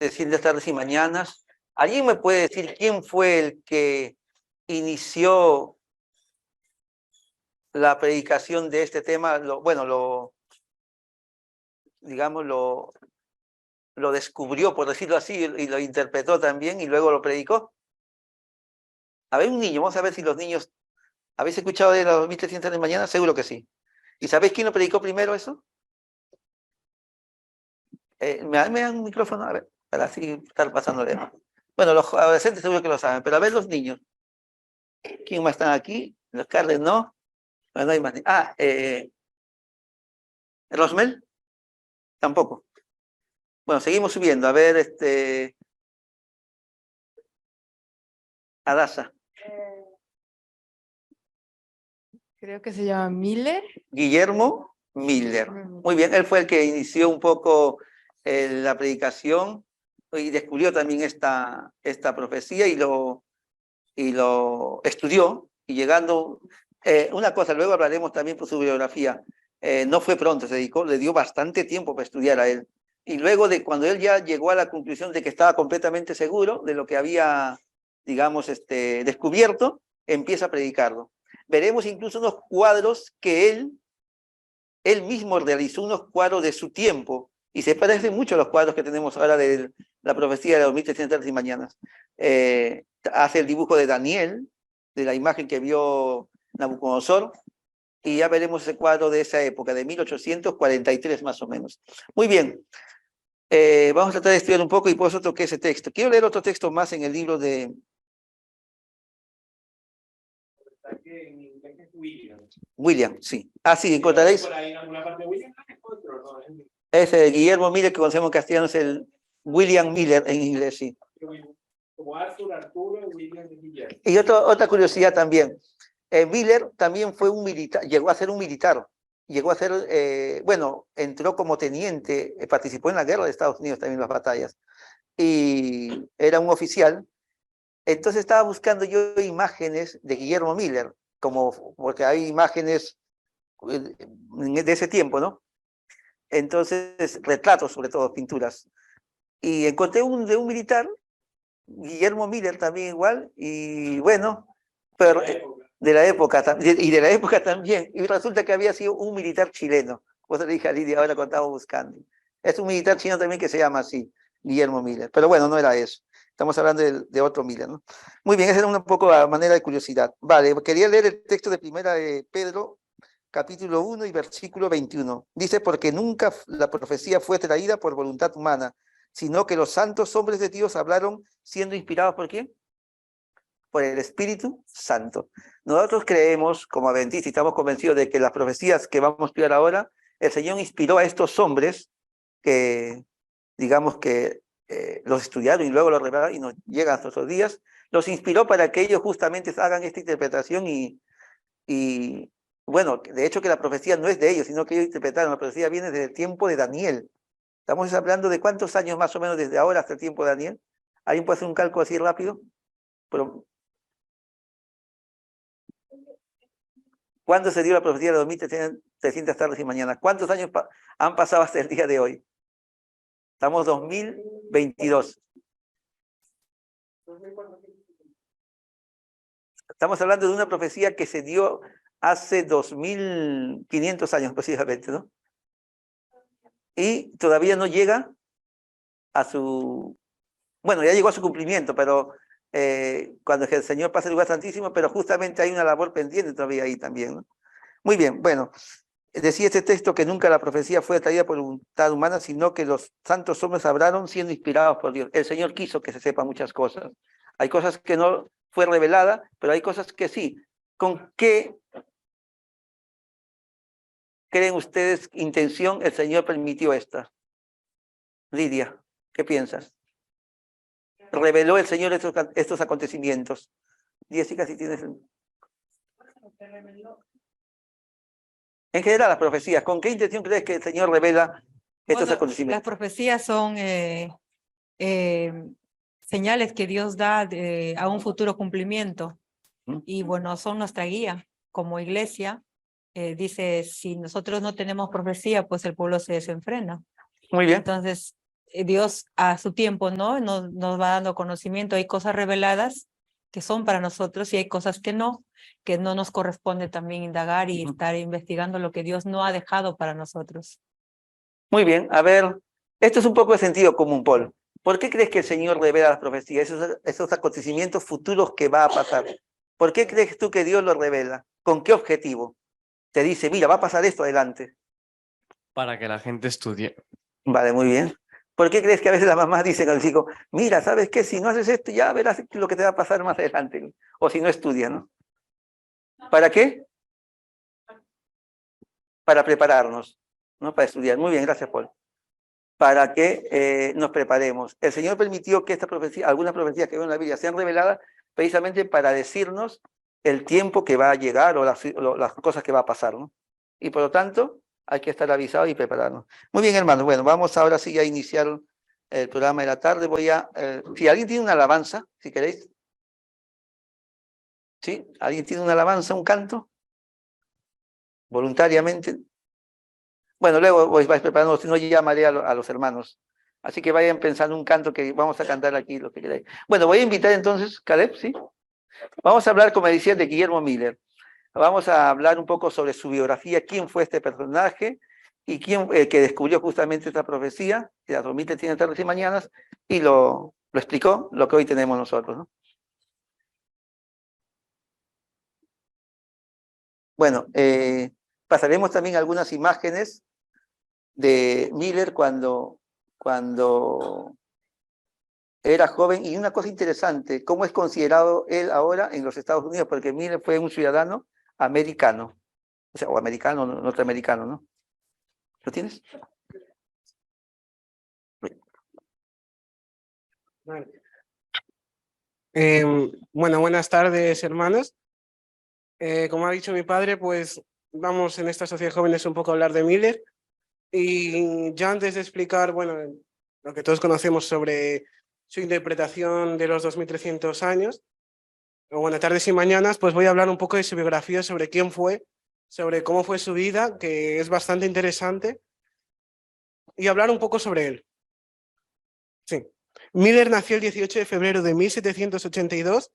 distintas tardes y mañanas. ¿Alguien me puede decir quién fue el que inició la predicación de este tema? Digamos, lo descubrió, por decirlo así, y lo interpretó también, y luego lo predicó. A ver, un niño, vamos a ver si los niños... ¿Habéis escuchado de los 1300 de mañana? Seguro que sí. ¿Y sabéis quién lo predicó primero eso? ¿Me dan un micrófono? A ver, para así estar pasándole. Bueno, los adolescentes seguro que lo saben, pero a ver los niños. ¿Quién más están aquí? Los Carles, ¿no? Bueno, no hay más. ¿Rosmel? Tampoco. Bueno, seguimos subiendo. A ver, Adasa. Creo que se llama Miller. Guillermo Miller. Muy bien, él fue el que inició un poco la predicación y descubrió también esta profecía y lo estudió. Y llegando, una cosa, luego hablaremos también por su biografía, no fue pronto, se dedicó, le dio bastante tiempo para estudiar a él. Y luego de cuando él ya llegó a la conclusión de que estaba completamente seguro de lo que había, digamos, descubierto, empieza a predicarlo. Veremos incluso unos cuadros que él mismo realizó, unos cuadros de su tiempo, y se parecen mucho a los cuadros que tenemos ahora de la profecía de los 1300 y mañanas. Hace el dibujo de Daniel, de la imagen que vio Nabucodonosor, y ya veremos ese cuadro de esa época, de 1843 más o menos. Muy bien, vamos a tratar de estudiar un poco y por eso toqué ese texto. Quiero leer otro texto más en el libro de... William, sí. Ah, sí, encontraréis. Por ahí en alguna parte de William, Es Guillermo Miller, que conocemos en castellano, es el William Miller en inglés, sí. como Arturo, William y Guillermo. Y otra curiosidad también. Miller también fue un militar, llegó a ser un militar. Llegó a ser, bueno, entró como teniente, participó en la guerra de Estados Unidos también en las batallas. Y era un oficial. Entonces estaba buscando yo imágenes de Guillermo Miller, porque hay imágenes de ese tiempo, ¿no? Entonces, retratos, sobre todo, pinturas. Y encontré de un militar, Guillermo Miller también igual, y bueno, pero de la época también. Y resulta que había sido un militar chileno. Pues le dije a Lidia ahora cuando estaba buscando. Es un militar chino también que se llama así, Guillermo Miller. Pero bueno, no era eso. Estamos hablando de otro Miller, ¿no? Muy bien, esa era un poco a manera de curiosidad. Vale, quería leer el texto de primera de Pedro, capítulo 1 y versículo 21. Dice, porque nunca la profecía fue traída por voluntad humana, sino que los santos hombres de Dios hablaron siendo inspirados ¿por quién? Por el Espíritu Santo. Nosotros creemos, como adventistas, y estamos convencidos de que las profecías que vamos a estudiar ahora, el Señor inspiró a estos hombres que, digamos que los estudiaron y luego los revelaron y nos llegan hasta nuestros días, los inspiró para que ellos justamente hagan esta interpretación y bueno, de hecho que la profecía no es de ellos, sino que ellos interpretaron, la profecía viene desde el tiempo de Daniel. Estamos hablando de cuántos años más o menos desde ahora hasta el tiempo de Daniel. ¿Alguien puede hacer un cálculo así rápido? Pero, ¿cuándo se dio la profecía de 2300 tardes y mañanas? ¿Cuántos años han pasado hasta el día de hoy? Estamos 2022. Estamos hablando de una profecía que se dio hace 2500 años, precisamente, ¿no? Y todavía no llega a su... Bueno, ya llegó a su cumplimiento, pero cuando el Señor pasa el lugar santísimo, pero justamente hay una labor pendiente todavía ahí también, ¿no? Muy bien, bueno, decía este texto que nunca la profecía fue traída por voluntad humana, sino que los santos hombres hablaron siendo inspirados por Dios. El Señor quiso que se sepan muchas cosas. Hay cosas que no fue revelada, pero hay cosas que sí. ¿Con qué creen ustedes intención el Señor permitió esta? Lidia, ¿qué piensas? Reveló el Señor estos acontecimientos. Jessica, si tienes... En general, las profecías, ¿con qué intención crees que el Señor revela estos acontecimientos? Las profecías son señales que Dios da a un futuro cumplimiento. Y bueno, son nuestra guía como iglesia. Dice, si nosotros no tenemos profecía, pues el pueblo se desenfrena. Muy bien. Entonces, Dios a su tiempo, ¿no? Nos va dando conocimiento. Hay cosas reveladas que son para nosotros y hay cosas que no nos corresponde también indagar y estar investigando lo que Dios no ha dejado para nosotros. Muy bien, a ver, esto es un poco de sentido común, Paul. ¿Por qué crees que el Señor revela las profecías, esos acontecimientos futuros que va a pasar? ¿Por qué crees tú que Dios lo revela? ¿Con qué objetivo? Te dice, mira, va a pasar esto adelante. Para que la gente estudie. Vale, muy bien. ¿Por qué crees que a veces las mamás dicen al chico, mira, ¿sabes qué? Si no haces esto, ya verás lo que te va a pasar más adelante? O si no estudias, ¿no? ¿Para qué? Para prepararnos, ¿no? Para estudiar. Muy bien, gracias, Paul. Para que nos preparemos. El Señor permitió que algunas profecías que veo en la Biblia sean reveladas precisamente para decirnos el tiempo que va a llegar o las cosas que va a pasar, ¿no? Y por lo tanto, hay que estar avisados y prepararnos. Muy bien, hermanos. Bueno, vamos ahora sí a iniciar el programa de la tarde. Si alguien tiene una alabanza, si queréis. ¿Sí? ¿Alguien tiene una alabanza, un canto? Voluntariamente. Bueno, luego os vais preparando, si no llamaré a los hermanos. Así que vayan pensando un canto que vamos a cantar aquí, lo que queráis. Bueno, voy a invitar entonces, Caleb, ¿sí? Vamos a hablar, como decía, de Guillermo Miller. Vamos a hablar un poco sobre su biografía, quién fue este personaje y quién que descubrió justamente esta profecía, que la transmite tiene tardes y mañanas, y lo explicó, lo que hoy tenemos nosotros, ¿no? Bueno, pasaremos también algunas imágenes de Miller cuando era joven, y una cosa interesante, cómo es considerado él ahora en los Estados Unidos, porque Miller fue un ciudadano americano, o sea, o americano, norteamericano, ¿no? ¿Lo tienes? Vale. Bueno, buenas tardes, hermanos. Como ha dicho mi padre, pues vamos en esta sociedad de jóvenes un poco a hablar de Miller. Y ya antes de explicar, bueno, lo que todos conocemos sobre su interpretación de los 2300 años, o buenas tardes y mañanas, pues voy a hablar un poco de su biografía, sobre quién fue, sobre cómo fue su vida, que es bastante interesante, y hablar un poco sobre él. Sí. Miller nació el 18 de febrero de 1782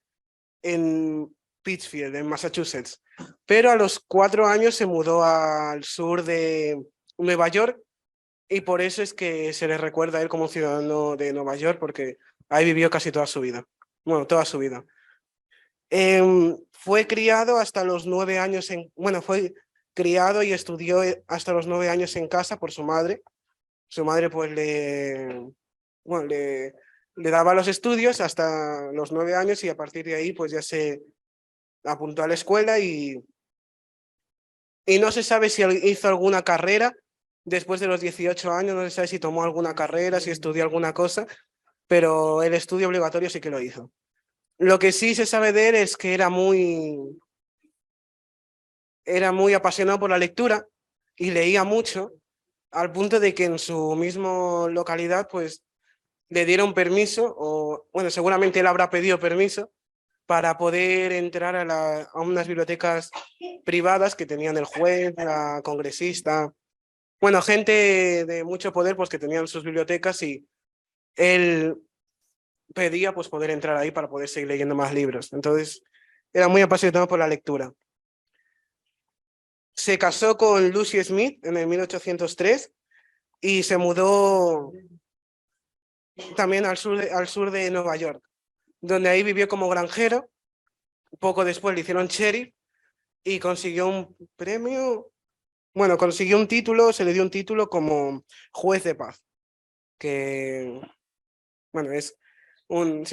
en Pittsfield, en Massachusetts, pero a los 4 años se mudó al sur de Nueva York y por eso es que se le recuerda a él como ciudadano de Nueva York, porque ahí vivió casi toda su vida. Bueno, toda su vida. Fue criado hasta los 9 años fue criado y estudió hasta los 9 años en casa por su madre. Su madre pues le daba los estudios hasta los 9 años y a partir de ahí pues ya se apuntó a la escuela y no se sabe si hizo alguna carrera después de los 18 años, no se sabe si tomó alguna carrera, si estudió alguna cosa, pero el estudio obligatorio sí que lo hizo. Lo que sí se sabe de él es que era muy apasionado por la lectura y leía mucho, al punto de que en su misma localidad pues le dieron permiso, o bueno, seguramente él habrá pedido permiso para poder entrar a unas bibliotecas privadas que tenían el juez, la congresista, bueno, gente de mucho poder pues que tenían sus bibliotecas y él pedía pues poder entrar ahí para poder seguir leyendo más libros. Entonces era muy apasionado por la lectura. Se casó con Lucy Smith en el 1803 y se mudó también al sur de Nueva York, donde ahí vivió como granjero. Poco después le hicieron sheriff y consiguió un premio, bueno, consiguió un título, se le dio un título como juez de paz, que, bueno, es un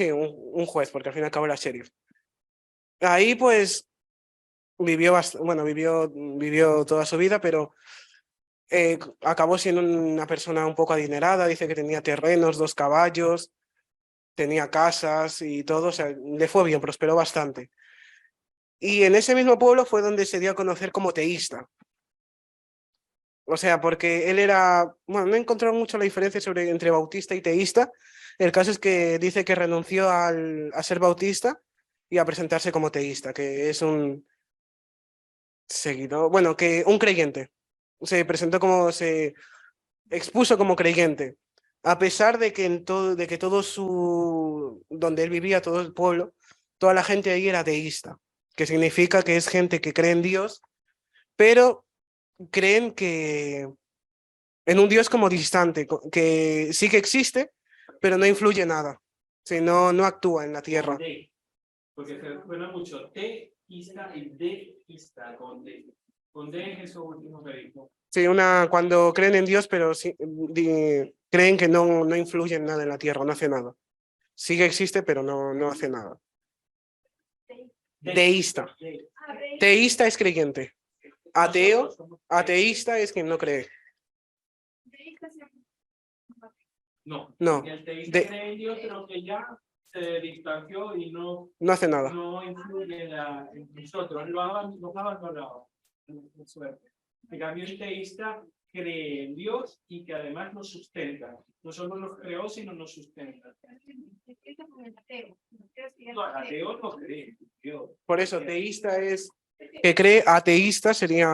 juez, porque al fin y al cabo era sheriff. Ahí pues vivió toda su vida, pero acabó siendo una persona un poco adinerada. Dice que tenía terrenos, 2 caballos, tenía casas y todo, o sea, le fue bien, prosperó bastante. Y en ese mismo pueblo fue donde se dio a conocer como teísta. O sea, porque él era, bueno, no he encontrado mucho la diferencia entre bautista y teísta. El caso es que dice que renunció a ser bautista y a presentarse como teísta, que es un seguidor, bueno, que un creyente. Se expuso como creyente. a pesar de que de que donde él vivía, todo el pueblo, toda la gente ahí era ateísta, que significa que es gente que cree en Dios, pero creen que en un Dios como distante, que sí que existe, pero no influye nada, sí, no actúa en la tierra. D, porque se suena mucho teísta y deísta con D. Con D es eso último que dijo. Sí, cuando creen en Dios, pero creen que no influye en nada en la tierra, no hace nada. Sí que existe, pero no hace nada. Deísta. Teísta es creyente. Ateísta es quien no cree. No. No. El teísta cree en Dios, pero que ya se distanció y no hace nada. No influye en nosotros, lo ha abandonado. Suerte. En cambio, el teísta cree en Dios y que además nos sustenta. No solo nos creó, sino nos sustenta. No, ateo no cree. Dios. Por eso, teísta es que cree, ateísta sería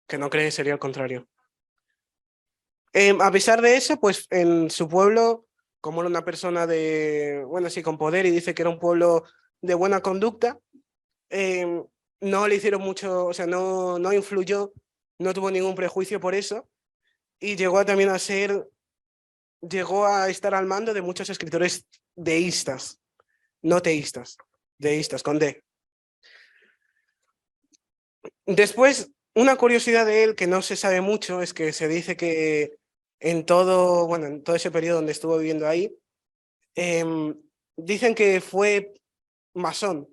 que no cree, sería el contrario. A pesar de eso, pues en su pueblo, como era una persona con poder y dice que era un pueblo de buena conducta, no le hicieron mucho, o sea, no influyó, no tuvo ningún prejuicio por eso y llegó a estar al mando de muchos escritores deístas, no teístas, deístas, con D. Después, una curiosidad de él que no se sabe mucho es que se dice que en todo ese periodo donde estuvo viviendo ahí, dicen que fue masón,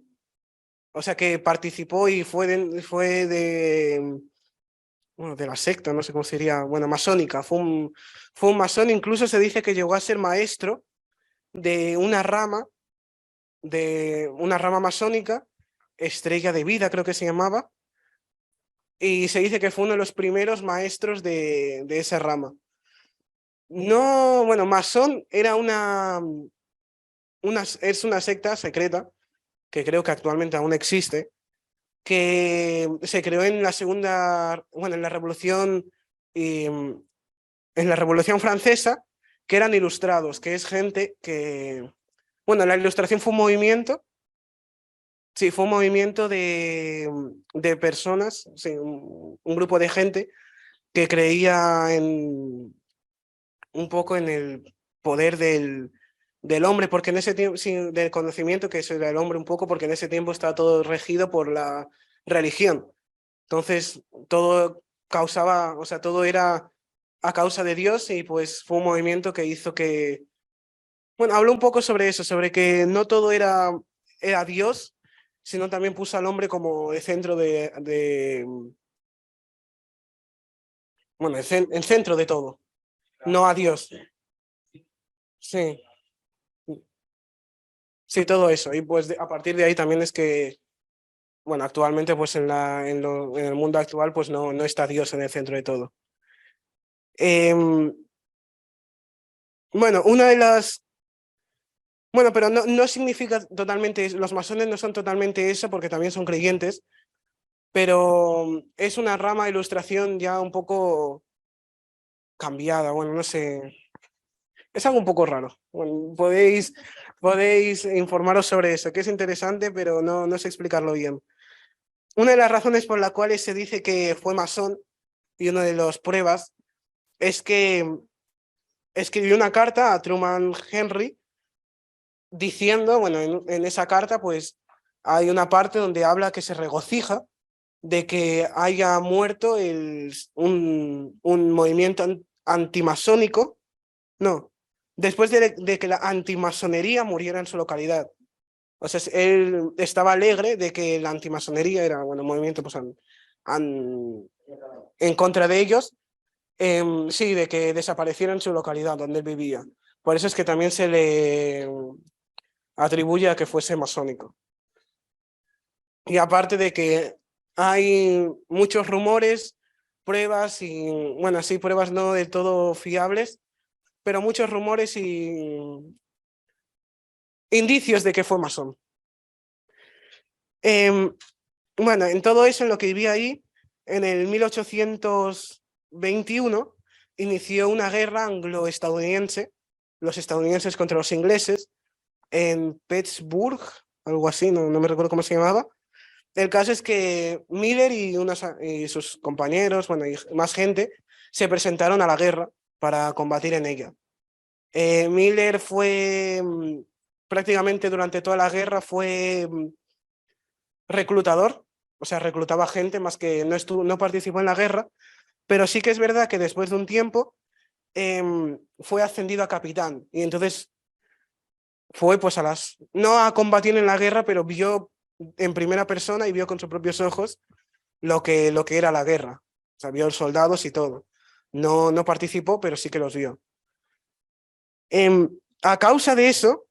o sea que participó y fue de la secta, no sé cómo sería, masónica, fue un masón, incluso se dice que llegó a ser maestro de una rama masónica, Estrella de Vida creo que se llamaba, y se dice que fue uno de los primeros maestros de esa rama. No, masón era es una secta secreta, que creo que actualmente aún existe, que se creó en la en la Revolución, en la Revolución Francesa, que eran ilustrados, que es gente que, la ilustración fue un movimiento, sí, fue un movimiento de personas, sí, un grupo de gente que creía un poco en el poder del hombre, porque en ese tiempo, sí, del conocimiento que es el hombre un poco, porque en ese tiempo estaba todo regido por la religión. Entonces, todo todo era a causa de Dios y pues fue un movimiento que hizo que, habló un poco sobre eso, sobre que no todo era Dios, sino también puso al hombre como el centro el centro de todo, no a Dios. Sí. Sí, todo eso. Y pues a partir de ahí también es que, actualmente pues en el mundo actual pues no está Dios en el centro de todo. Una de las... pero no significa totalmente, los masones no son totalmente eso porque también son creyentes, pero es una rama de ilustración ya un poco cambiada, no sé, es algo un poco raro. Podéis informaros sobre eso, que es interesante, pero no sé explicarlo bien. Una de las razones por las cuales se dice que fue masón y una de las pruebas es que escribió una carta a Truman Henry diciendo, en esa carta pues hay una parte donde habla que se regocija de que haya muerto un movimiento antimasónico, después de que la antimasonería muriera en su localidad. O sea, él estaba alegre de que la antimasonería era un movimiento pues, en contra de ellos, sí, de que desapareciera en su localidad donde él vivía. Por eso es que también se le atribuye a que fuese masónico. Y aparte de que hay muchos rumores, pruebas y, sí, pruebas no del todo fiables, pero muchos rumores y indicios de que fue masón. En todo eso, en lo que vivía ahí, en el 1821, inició una guerra anglo-estadounidense, los estadounidenses contra los ingleses, en Pittsburgh, algo así, no me recuerdo cómo se llamaba. El caso es que Miller y sus compañeros, bueno, y más gente, se presentaron a la guerra para combatir en ella. Miller fue, prácticamente durante toda la guerra, fue reclutador, o sea, reclutaba gente, más que no participó en la guerra, pero sí que es verdad que después de un tiempo fue ascendido a capitán, y entonces fue pues no a combatir en la guerra, pero vio en primera persona y vio con sus propios ojos lo que era la guerra. O sea, vio los soldados y todo. No participó, pero sí que los vio. A causa de eso,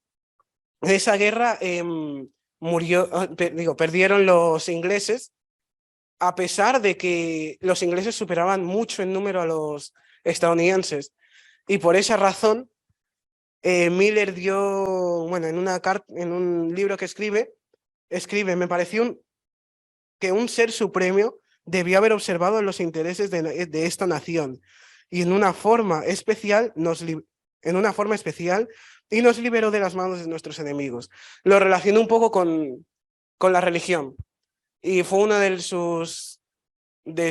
de esa guerra, perdieron los ingleses, a pesar de que los ingleses superaban mucho en número a los estadounidenses. Y por esa razón, Miller dio, bueno, en un libro que escribe, me pareció que un ser supremo debió haber observado los intereses de esta nación y en una forma especial y nos liberó de las manos de nuestros enemigos. Lo relacionó un poco con la religión y fue uno de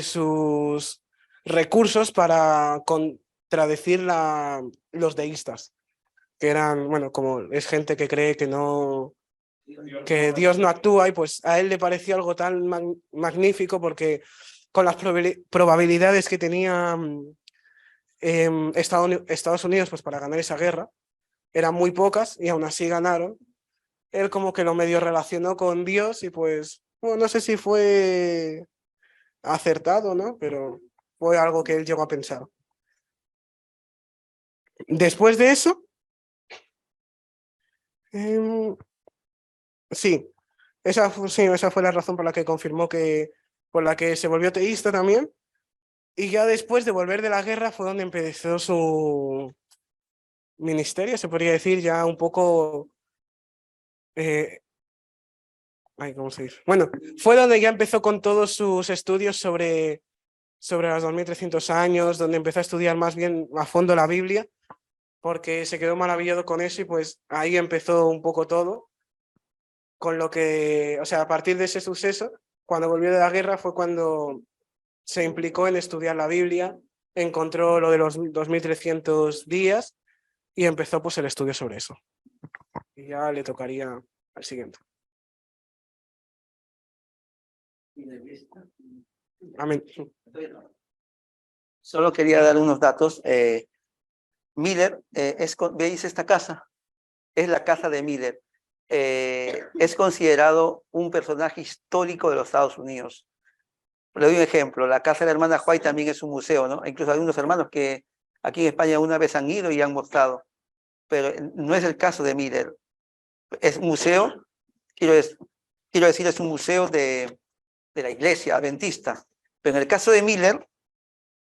sus recursos para contradecir los deístas, que eran, bueno, como es gente que cree que Dios no actúa, y pues a él le pareció algo tan magnífico, porque con las probabilidades que tenía Estados Unidos pues para ganar esa guerra, eran muy pocas y aún así ganaron. Él como que lo medio relacionó con Dios y pues, bueno, no sé si fue acertado, ¿no? Pero fue algo que él llegó a pensar. Después de eso, sí, esa fue la razón por la que confirmó por la que se volvió teísta también. Y ya después de volver de la guerra fue donde empezó su ministerio, se podría decir, ya un poco... ¿cómo se dice? Bueno, fue donde ya empezó con todos sus estudios sobre los 2300 años, donde empezó a estudiar más bien a fondo la Biblia, porque se quedó maravillado con eso y pues ahí empezó un poco todo. Con lo que, o sea, a partir de ese suceso, cuando volvió de la guerra fue cuando se implicó en estudiar la Biblia, encontró lo de los 2300 días y empezó pues el estudio sobre eso. Y ya le tocaría al siguiente. Amén. Solo quería dar unos datos. Miller, ¿veis esta casa? Es la casa de Miller. Es considerado un personaje histórico de los Estados Unidos. Le doy un ejemplo, la casa de la hermana White también es un museo, ¿no? Incluso hay unos hermanos que aquí en España una vez han ido y han mostrado, pero no es el caso de Miller. Es un museo, quiero decir, es un museo de la iglesia adventista, pero en el caso de Miller,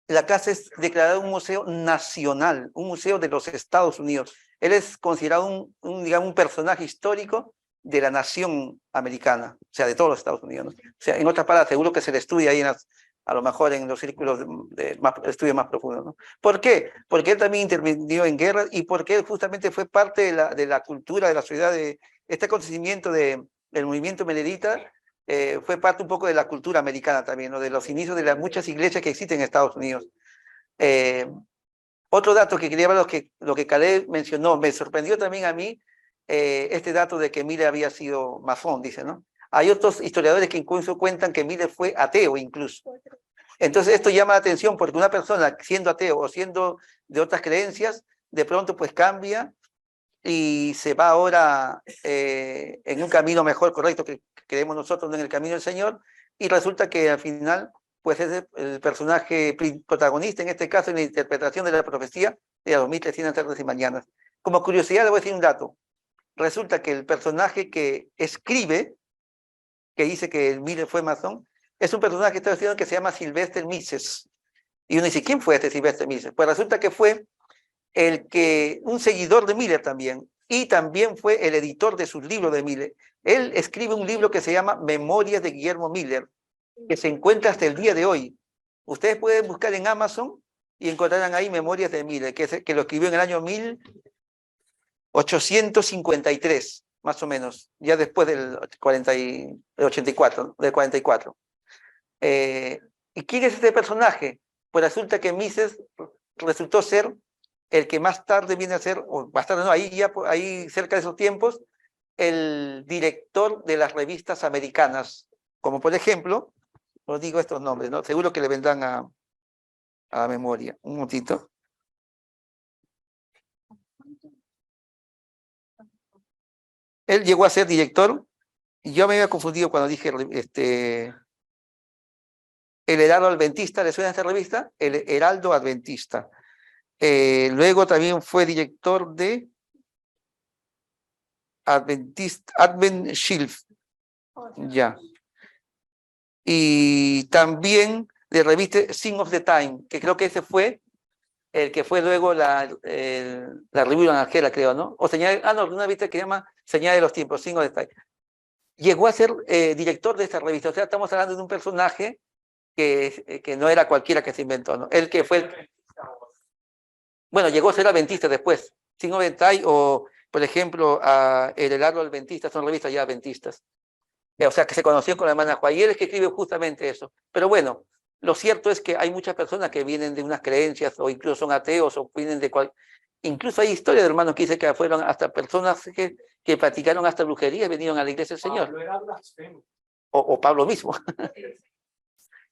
la casa es declarada un museo nacional, un museo de los Estados Unidos. Él es considerado digamos, un personaje histórico de la nación americana, o sea, de todos los Estados Unidos, ¿no? O sea, en otras palabras, seguro que se le estudia ahí a lo mejor en los círculos de estudio más profundo, ¿no? ¿Por qué? Porque él también intervino en guerras y porque él justamente fue parte de la cultura de la sociedad, de este acontecimiento del movimiento melerita, fue parte un poco de la cultura americana también, ¿no? De los inicios de las muchas iglesias que existen en Estados Unidos. Otro dato que quería ver, lo que Caleb mencionó, me sorprendió también a mí, este dato de que Miller había sido masón, dice, ¿no? Hay otros historiadores que incluso cuentan que Miller fue ateo incluso. Entonces esto llama la atención porque una persona siendo ateo o siendo de otras creencias, de pronto pues cambia y se va ahora en un camino mejor, correcto, que creemos nosotros, no en el camino del Señor, y resulta que al final pues es el personaje protagonista, en este caso en la interpretación de la profecía de las 2300 tardes y mañanas. Como curiosidad le voy a decir un dato. Resulta que el personaje que escribe, que dice que Miller fue masón, es un personaje que está diciendo que se llama Sylvester Mises. Y uno dice, ¿quién fue este Sylvester Mises? Pues resulta que fue un seguidor de Miller también, y también fue el editor de sus libros de Miller. Él escribe un libro que se llama Memorias de Guillermo Miller, que se encuentra hasta el día de hoy. Ustedes pueden buscar en Amazon y encontrarán ahí Memorias de Miller, que lo escribió en el año 1853, más o menos, ya después del 84, del 44. ¿Y quién es este personaje? Pues resulta que Mises resultó ser el que más tarde viene a ser, o más tarde no, ahí cerca de esos tiempos, el director de las revistas americanas, como por ejemplo, os digo estos nombres, ¿no? Seguro que le vendrán a la memoria. Un momentito. Él llegó a ser director, y yo me había confundido cuando dije El Heraldo Adventista, ¿le suena esta revista? El Heraldo Adventista. Luego también fue director de Advent Shield. Ya. Y también de revista Sign of the Time, que creo que ese fue el que fue luego la revista Angela, creo, ¿no? O señal, no, una revista que se llama Señal de los Tiempos, Sign of the Time. Llegó a ser director de esta revista, o sea, estamos hablando de un personaje que no era cualquiera que se inventó, ¿no? El que fue, bueno, llegó a ser adventista después, Sign of the Time, o por ejemplo, El Heraldo Adventista, son revistas ya adventistas. O sea, que se conoció con la hermana Juan, y él es que escribe justamente eso. Pero bueno, lo cierto es que hay muchas personas que vienen de unas creencias, o incluso son ateos, o vienen de incluso hay historias de hermanos que dicen que fueron hasta personas que practicaron hasta brujería y vinieron a la iglesia del Señor. Pablo era blasfemo. O Pablo mismo,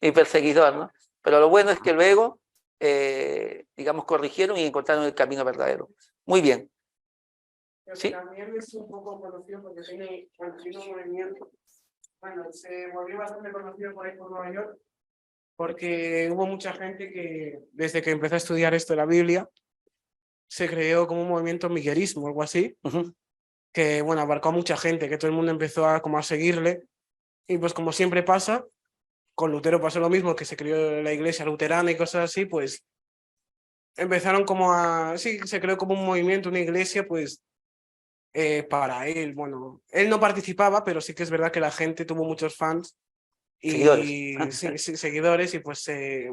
y perseguidor, ¿no? Pero lo bueno es que luego, digamos, corrigieron y encontraron el camino verdadero. Muy bien. Pero ¿Sí? también es un poco conocido porque tiene un movimiento. Bueno, se volvió bastante conocido por ahí por Nueva York, porque hubo mucha gente que, desde que empezó a estudiar esto de la Biblia, se creó como un movimiento miguelismo o algo así, que, bueno, abarcó a mucha gente, que todo el mundo empezó a seguirle, y pues como siempre pasa, con Lutero pasó lo mismo, que se creó la iglesia luterana y cosas así, pues empezaron sí, se creó como un movimiento, una iglesia, pues para él. Bueno, él no participaba, pero sí que es verdad que la gente tuvo muchos fans y Seguidores. sí, seguidores, y pues se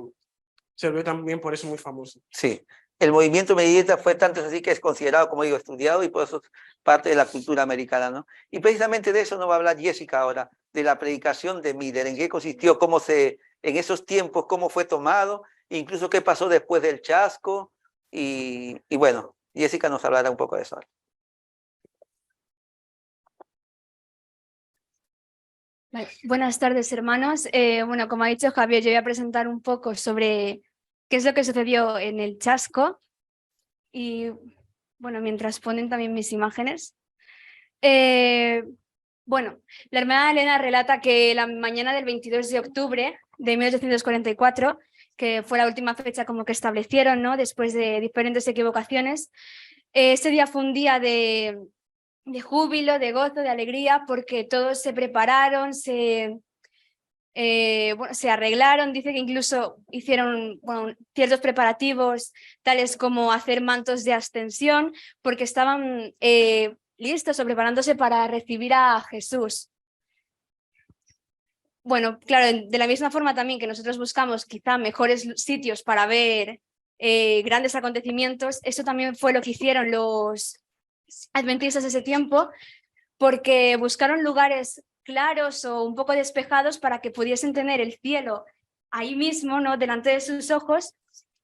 volvió también por eso muy famoso. Sí. El movimiento medieval fue tanto así que es considerado, como digo, estudiado, y por eso es parte de la cultura americana, ¿no? Y precisamente de eso nos va a hablar Jessica ahora, de la predicación de Miller, en qué consistió, en esos tiempos, cómo fue tomado, incluso qué pasó después del chasco, y bueno, Jessica nos hablará un poco de eso. Vale. Buenas tardes, hermanos. Bueno, como ha dicho Javier, yo voy a presentar un poco sobre qué es lo que sucedió en el chasco y, bueno, mientras ponen también mis imágenes. Bueno, la hermana Elena relata que la mañana del 22 de octubre de 1844, que fue la última fecha como que establecieron, ¿no? Después de diferentes equivocaciones, ese día fue un día de júbilo, de gozo, de alegría, porque todos se prepararon, se arreglaron. Dice que incluso hicieron ciertos preparativos, tales como hacer mantos de ascensión, porque estaban listos o preparándose para recibir a Jesús. Bueno, claro, de la misma forma también que nosotros buscamos quizá mejores sitios para ver grandes acontecimientos, eso también fue lo que hicieron los adventistas de ese tiempo, porque buscaron lugares claros o un poco despejados para que pudiesen tener el cielo ahí mismo, ¿no? Delante de sus ojos,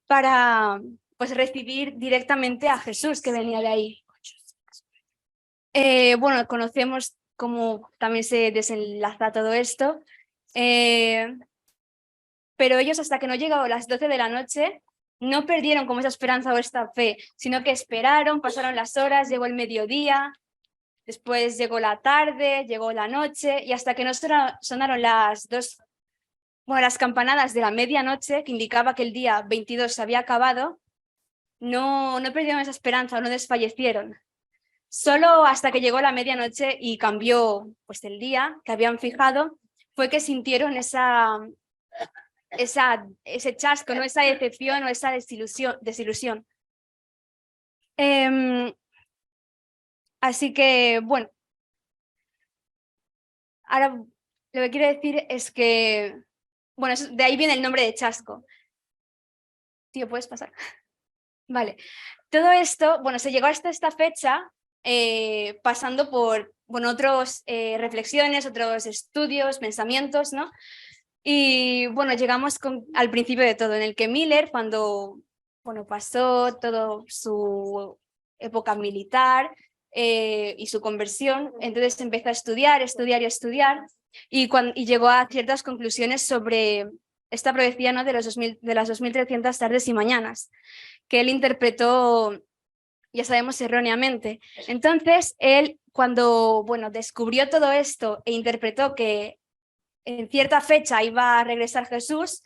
para pues recibir directamente a Jesús que venía de ahí. Bueno, conocemos cómo también se desenlaza todo esto, pero ellos, hasta que no llegaron las 12 de la noche, no perdieron como esa esperanza o esta fe, sino que esperaron, pasaron las horas, llegó el mediodía, después llegó la tarde, llegó la noche, y hasta que no sonaron las campanadas de la medianoche, que indicaba que el día 22 se había acabado, no perdieron esa esperanza, no desfallecieron. Solo hasta que llegó la medianoche y cambió pues el día que habían fijado, fue que sintieron ese chasco, ¿no? Esa decepción o esa desilusión. Así que, bueno, ahora lo que quiero decir es que, bueno, de ahí viene el nombre de chasco. Tío, ¿puedes pasar? Vale. Todo esto, bueno, se llegó hasta esta fecha pasando por, bueno, otras reflexiones, otros estudios, pensamientos, ¿no? Y bueno, llegamos al principio de todo, en el que Miller, cuando, bueno, pasó toda su época militar y su conversión, entonces empezó a estudiar y llegó a ciertas conclusiones sobre esta profecía, ¿no? de las 2300 tardes y mañanas, que él interpretó, ya sabemos, erróneamente. Entonces, él, cuando, bueno, descubrió todo esto e interpretó que en cierta fecha iba a regresar Jesús,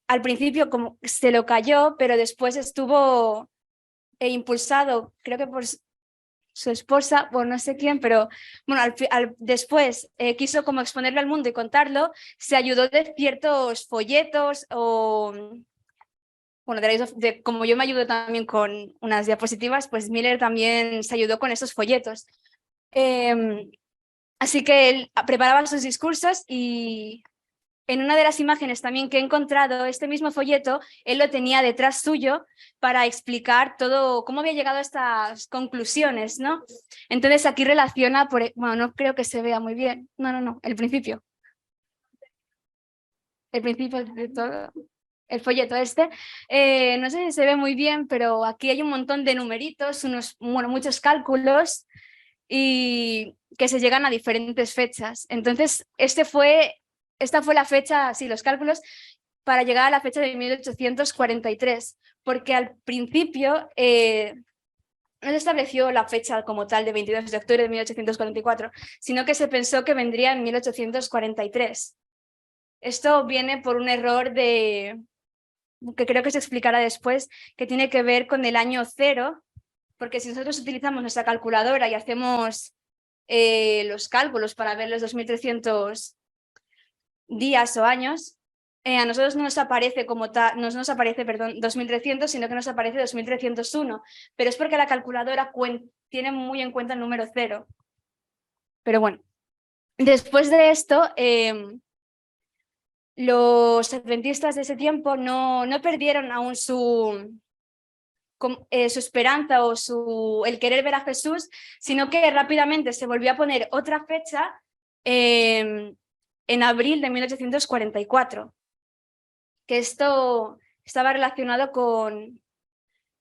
al principio como se lo cayó, pero después estuvo impulsado, creo que por su esposa, o no sé quién, pero bueno, después quiso como exponerlo al mundo y contarlo, se ayudó de ciertos folletos o, bueno, como yo me ayudo también con unas diapositivas, pues Miller también se ayudó con esos folletos. Así que él preparaba sus discursos y en una de las imágenes también que he encontrado, este mismo folleto, él lo tenía detrás suyo para explicar todo, cómo había llegado a estas conclusiones, ¿no? Entonces aquí relaciona, bueno, no creo que se vea muy bien, no, el principio de todo, el folleto este, no sé si se ve muy bien, pero aquí hay un montón de numeritos, muchos cálculos y que se llegan a diferentes fechas. Entonces, esta fue la fecha, sí, los cálculos, para llegar a la fecha de 1843, porque al principio no se estableció la fecha como tal de 22 de octubre de 1844, sino que se pensó que vendría en 1843. Esto viene por un error que creo que se explicará después, que tiene que ver con el año cero, porque si nosotros utilizamos nuestra calculadora y hacemos los cálculos para ver los 2300 días o años, a nosotros no nos aparece como tal, no nos aparece, perdón, 2300, sino que nos aparece 2301, pero es porque la calculadora tiene muy en cuenta el número 0. Pero bueno, después de esto, los adventistas de ese tiempo no perdieron aún su esperanza o el querer ver a Jesús, sino que rápidamente se volvió a poner otra fecha en abril de 1844, que esto estaba relacionado con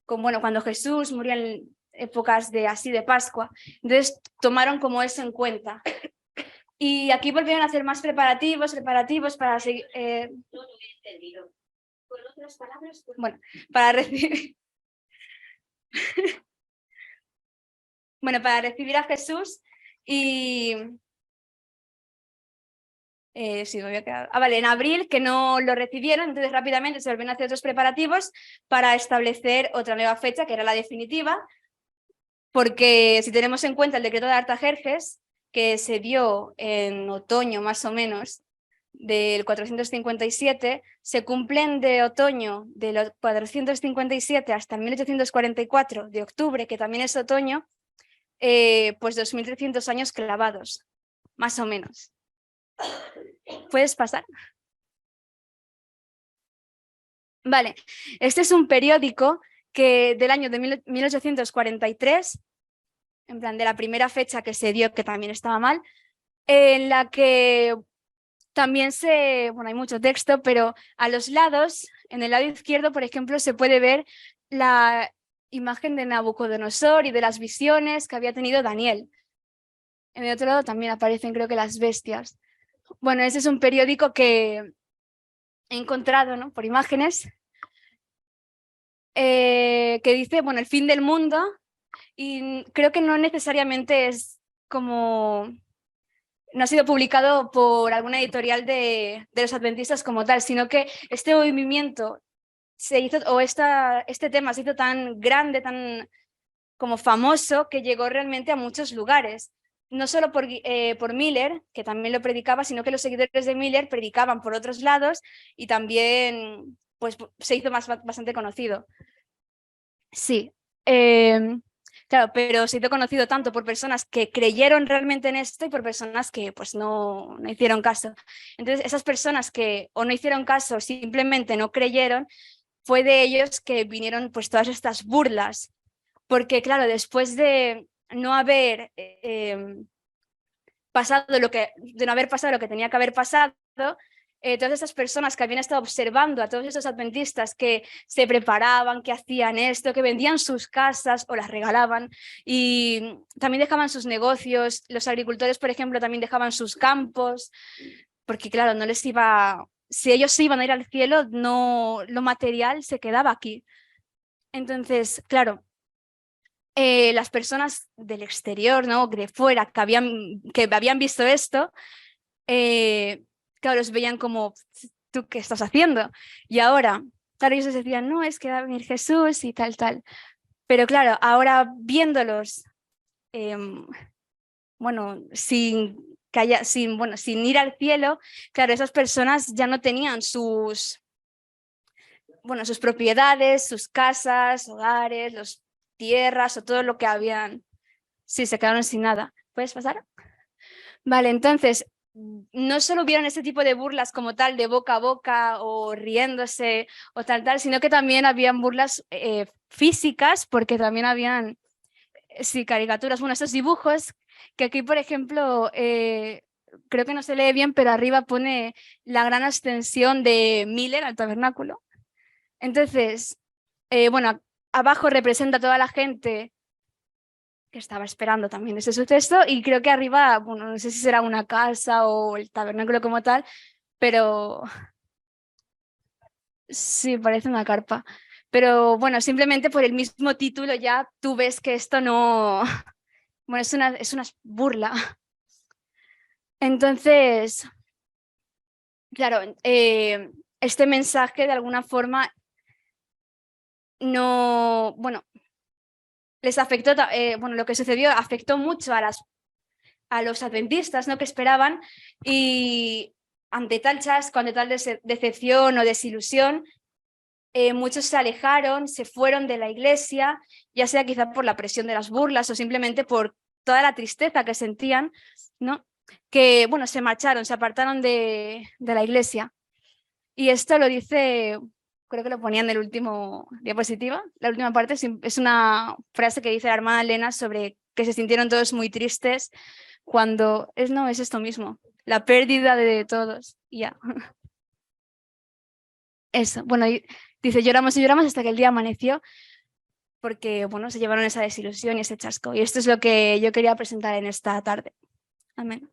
bueno, cuando Jesús murió en épocas de Pascua. Entonces tomaron como eso en cuenta. Y aquí volvieron a hacer más preparativos para seguir. No lo he entendido. Con otras palabras, bueno, para recibir. Bueno, para recibir a Jesús y sí, me había quedado. Vale, en abril que no lo recibieron, entonces rápidamente se volvieron a hacer otros preparativos para establecer otra nueva fecha, que era la definitiva, porque si tenemos en cuenta el decreto de Artajerjes, que se dio en otoño más o menos del 457, se cumplen de otoño de los 457 hasta el 1844 de octubre, que también es otoño, pues 2300 años clavados, más o menos. ¿Puedes pasar? Vale, este es un periódico que del año de 1843, en plan de la primera fecha que se dio, que también estaba mal, en la que también bueno, hay mucho texto, pero a los lados, en el lado izquierdo, por ejemplo, se puede ver la imagen de Nabucodonosor y de las visiones que había tenido Daniel. En el otro lado también aparecen, creo que, las bestias. Bueno, ese es un periódico que he encontrado, ¿no?, por imágenes, que dice, bueno, el fin del mundo, y creo que no necesariamente es como... no ha sido publicado por alguna editorial de los adventistas como tal, sino que este movimiento se hizo, o este tema se hizo tan grande, tan como famoso, que llegó realmente a muchos lugares. No solo por Miller, que también lo predicaba, sino que los seguidores de Miller predicaban por otros lados y también pues, se hizo bastante conocido. Sí. Claro, pero se hizo conocido tanto por personas que creyeron realmente en esto y por personas que pues no hicieron caso. Entonces, esas personas que o no hicieron caso, simplemente no creyeron, fue de ellos que vinieron pues todas estas burlas, porque claro, después de no haber de no haber pasado lo que tenía que haber pasado, todas esas personas que habían estado observando a todos esos adventistas que se preparaban, que hacían esto, que vendían sus casas o las regalaban y también dejaban sus negocios, los agricultores, por ejemplo, también dejaban sus campos, porque claro, no les iba, si ellos se iban a ir al cielo, no, lo material se quedaba aquí. Entonces, claro, las personas del exterior, ¿no? De fuera, que habían visto esto, claro, los veían como, ¿tú qué estás haciendo? Y ahora, claro, ellos decían, no, es que va a venir Jesús y tal, tal. Pero claro, ahora viéndolos, bueno, sin ir al cielo, claro, esas personas ya no tenían sus propiedades, sus casas, hogares, las tierras o todo lo que habían. Sí, se quedaron sin nada. ¿Puedes pasar? Vale, entonces, no solo vieron ese tipo de burlas como tal, de boca a boca o riéndose o tal, sino que también habían burlas físicas, porque también habían, sí, caricaturas, bueno, esos dibujos, que aquí, por ejemplo, creo que no se lee bien, pero arriba pone la gran ascensión de Miller al tabernáculo. Entonces, bueno, abajo representa a toda la gente que estaba esperando también ese suceso y creo que arriba, bueno, no sé si será una casa o el tabernáculo como tal, pero sí, parece una carpa. Pero bueno, simplemente por el mismo título ya tú ves que esto no, bueno, es una burla. Entonces, claro, este mensaje de alguna forma no, bueno, les afectó, bueno, lo que sucedió afectó mucho a los adventistas, ¿no? Que esperaban y ante tal chasco, ante tal decepción o desilusión, muchos se alejaron, se fueron de la iglesia, ya sea quizá por la presión de las burlas o simplemente por toda la tristeza que sentían, ¿no? Que, bueno, se marcharon, se apartaron de la iglesia. Y esto lo dice, creo que lo ponía en el último diapositiva, la última parte es una frase que dice la hermana Elena sobre que se sintieron todos muy tristes cuando es esto mismo, la pérdida de todos. Ya. Eso, bueno, dice, lloramos y lloramos hasta que el día amaneció, porque, bueno, se llevaron esa desilusión y ese chasco. Y esto es lo que yo quería presentar en esta tarde. Amén.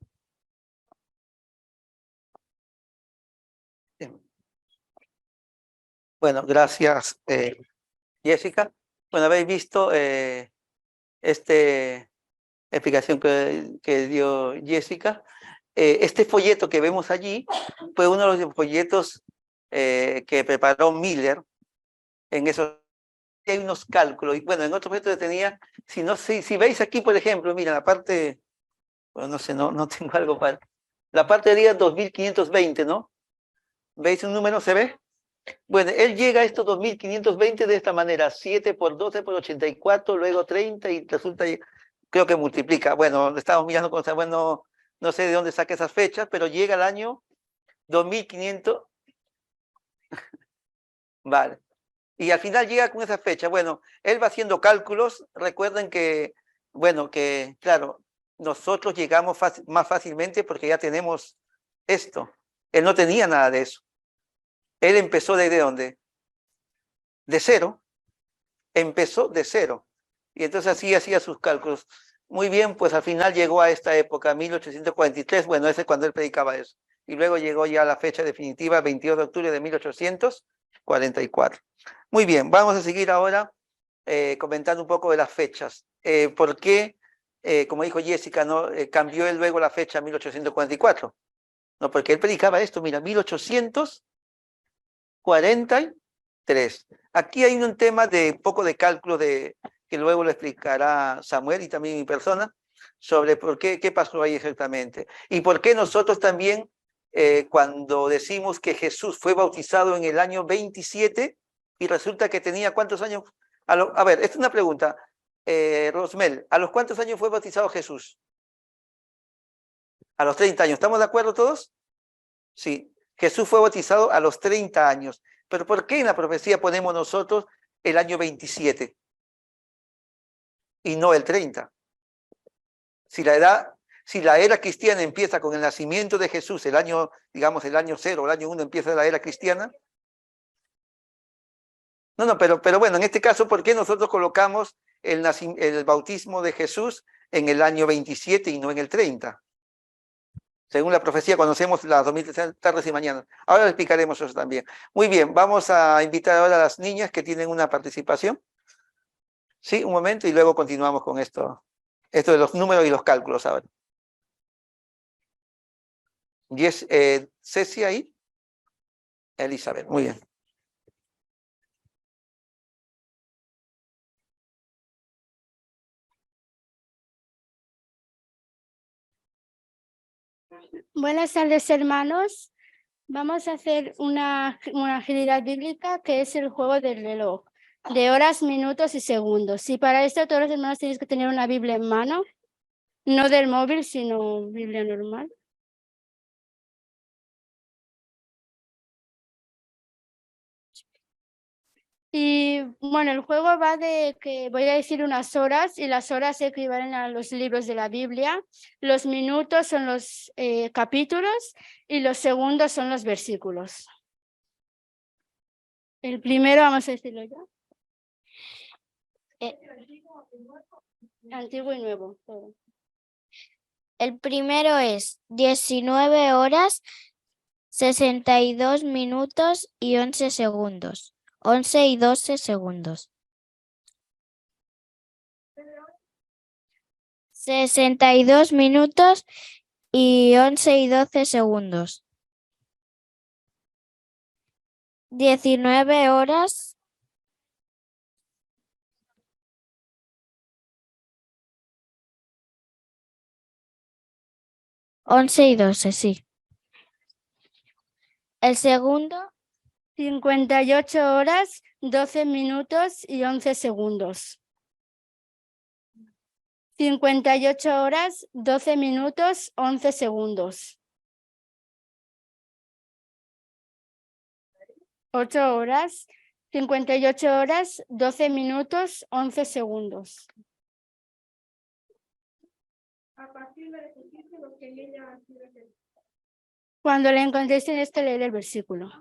Bueno, gracias, Jessica. Bueno, habéis visto esta explicación que dio Jessica. Este folleto que vemos allí fue uno de los folletos que preparó Miller en esos. Hay unos cálculos, y bueno, en otro folleto tenía, si veis aquí, por ejemplo, mira, la parte, bueno, no sé, no tengo algo para, la parte de día 2520, ¿no? ¿Veis un número, se ve? Bueno, él llega a estos 2520 de esta manera, 7 por 12 por 84, luego 30 y resulta, creo que multiplica. Bueno, estamos mirando con bueno, no sé de dónde saca esas fechas, pero llega el año 2500. Vale. Y al final llega con esa fecha. Bueno, él va haciendo cálculos. Recuerden que, bueno, que claro, nosotros llegamos más fácilmente porque ya tenemos esto. Él no tenía nada de eso. Él empezó ¿de dónde? De cero. Empezó de cero. Y entonces así hacía sus cálculos. Muy bien, pues al final llegó a esta época, 1843. Bueno, ese es cuando él predicaba eso. Y luego llegó ya a la fecha definitiva, 22 de octubre de 1844. Muy bien, vamos a seguir ahora comentando un poco de las fechas. ¿Por qué, como dijo Jessica, no cambió él luego la fecha a 1844? No, porque él predicaba esto, mira, 1843. Aquí hay un tema de poco de cálculo que luego lo explicará Samuel y también mi persona, sobre por qué pasó ahí exactamente. Y por qué nosotros también, cuando decimos que Jesús fue bautizado en el año 27, y resulta que tenía ¿cuántos años? A ver, esta es una pregunta. Rosmel, ¿a los cuántos años fue bautizado Jesús? A los 30 años. ¿Estamos de acuerdo todos? Sí. Jesús fue bautizado a los 30 años. Pero ¿por qué en la profecía ponemos nosotros el año 27 y no el 30? Si la era cristiana empieza con el nacimiento de Jesús, el año, digamos, el año 0, el año 1 empieza la era cristiana. No, pero bueno, en este caso, ¿por qué nosotros colocamos el bautismo de Jesús en el año 27 y no en el 30? Según la profecía, conocemos las 2000 tardes y mañanas. Ahora le explicaremos eso también. Muy bien, vamos a invitar ahora a las niñas que tienen una participación. Sí, un momento y luego continuamos con esto de los números y los cálculos ahora. Ceci ahí. Elizabeth, muy bien. Buenas tardes, hermanos. Vamos a hacer una agilidad bíblica que es el juego del reloj, de horas, minutos y segundos. Y para esto todos los hermanos tenéis que tener una Biblia en mano, no del móvil, sino Biblia normal. Y bueno, el juego va de que voy a decir unas horas y las horas equivalen a los libros de la Biblia, los minutos son los capítulos y los segundos son los versículos. El primero, vamos a decirlo ya. Antiguo y nuevo. Todo. El primero es 19 horas, 62 minutos y 11 segundos. 11 y 12 segundos. 62 minutos y 11 y 12 segundos. 19 horas. Once y 12, sí. El segundo, 58 horas, 12 minutos y 11 segundos. 58 horas, 12 minutos, 11 segundos. 8 horas, 58 horas, 12 minutos, 11 segundos. Cuando le encontréis tienes que leer el versículo.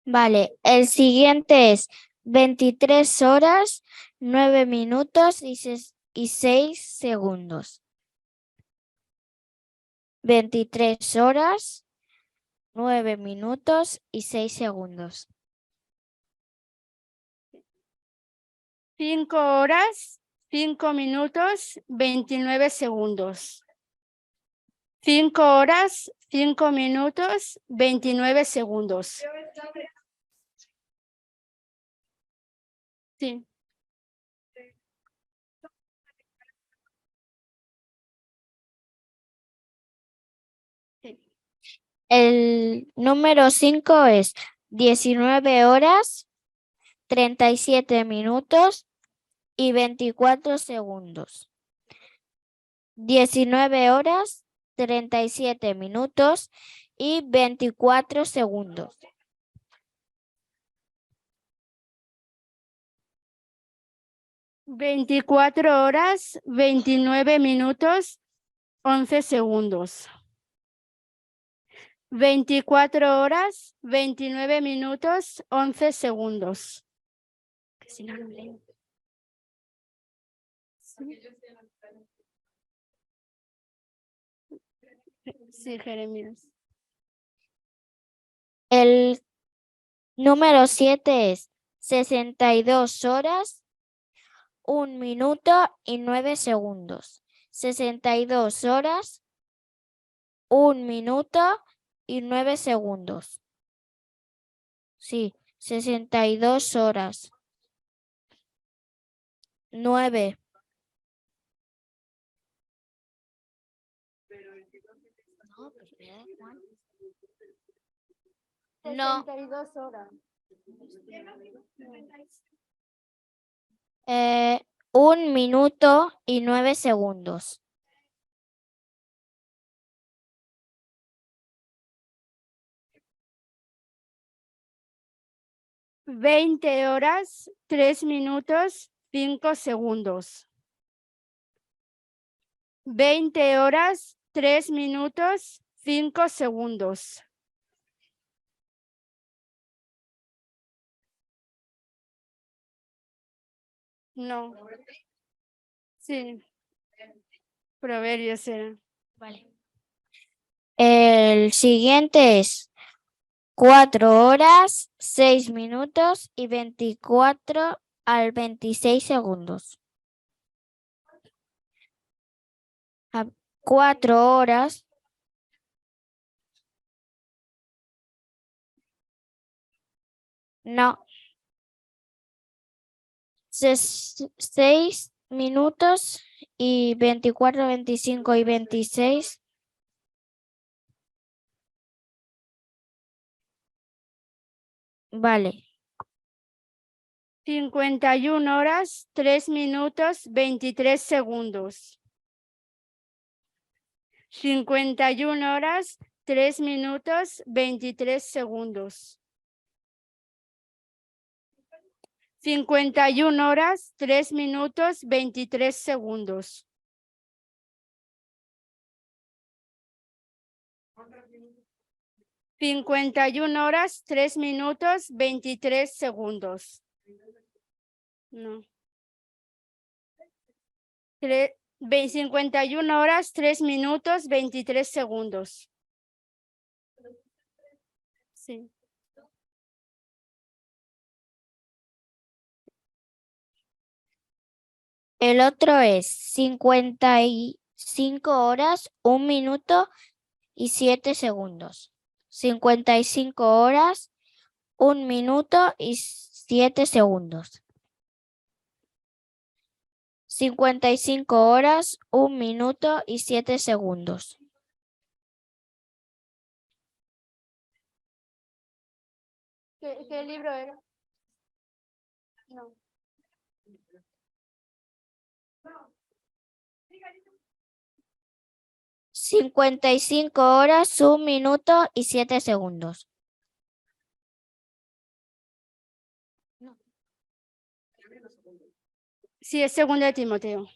vale. El siguiente es 23 horas, 9 minutos y 6 segundos. 23 horas, 9 minutos y 6 segundos. 5 horas, 5 minutos, 29 segundos. 5 horas, 5 minutos, 29 segundos. Sí. El número 5 es 19 horas, 37 minutos y 24 segundos. 19 horas, 37 minutos y 24 segundos. 24 horas, 29 minutos, 11 segundos. 24 horas, 29 minutos, 11 segundos. Que si no, no leo. Sí, Jeremías. El número 7 es 62 horas, 1 minuto y 9 segundos. 62 horas, 1 minuto y 9 segundos. Sí, 62 horas. 9. No. 62 horas. 1 minuto y 9 segundos. 20 horas, 3 minutos, 5 segundos. 20 horas, 3 minutos, 5 segundos. No. Sí. Proverbios era. Vale. El siguiente es 4 horas, 6 minutos y 24 al 26 segundos. 4 horas. No. 6 minutos y 24, 25 y 26. Vale. 51 horas, 3 minutos, 23 segundos. 51 horas, 3 minutos, 23 segundos. 51 horas, 3 minutos, 23 segundos. 51 horas, 3 minutos, 23 segundos. No. 51 horas, 3 minutos, 23 segundos. Sí. El otro es 55 horas, 1 minuto y 7 segundos. 55 horas, 1 minuto y 7 segundos. 55 horas, 1 minuto y 7 segundos. ¿Qué libro era? No. Sí. 55 horas, 1 minuto y 7 segundos. Sí, es 2 de Timoteo.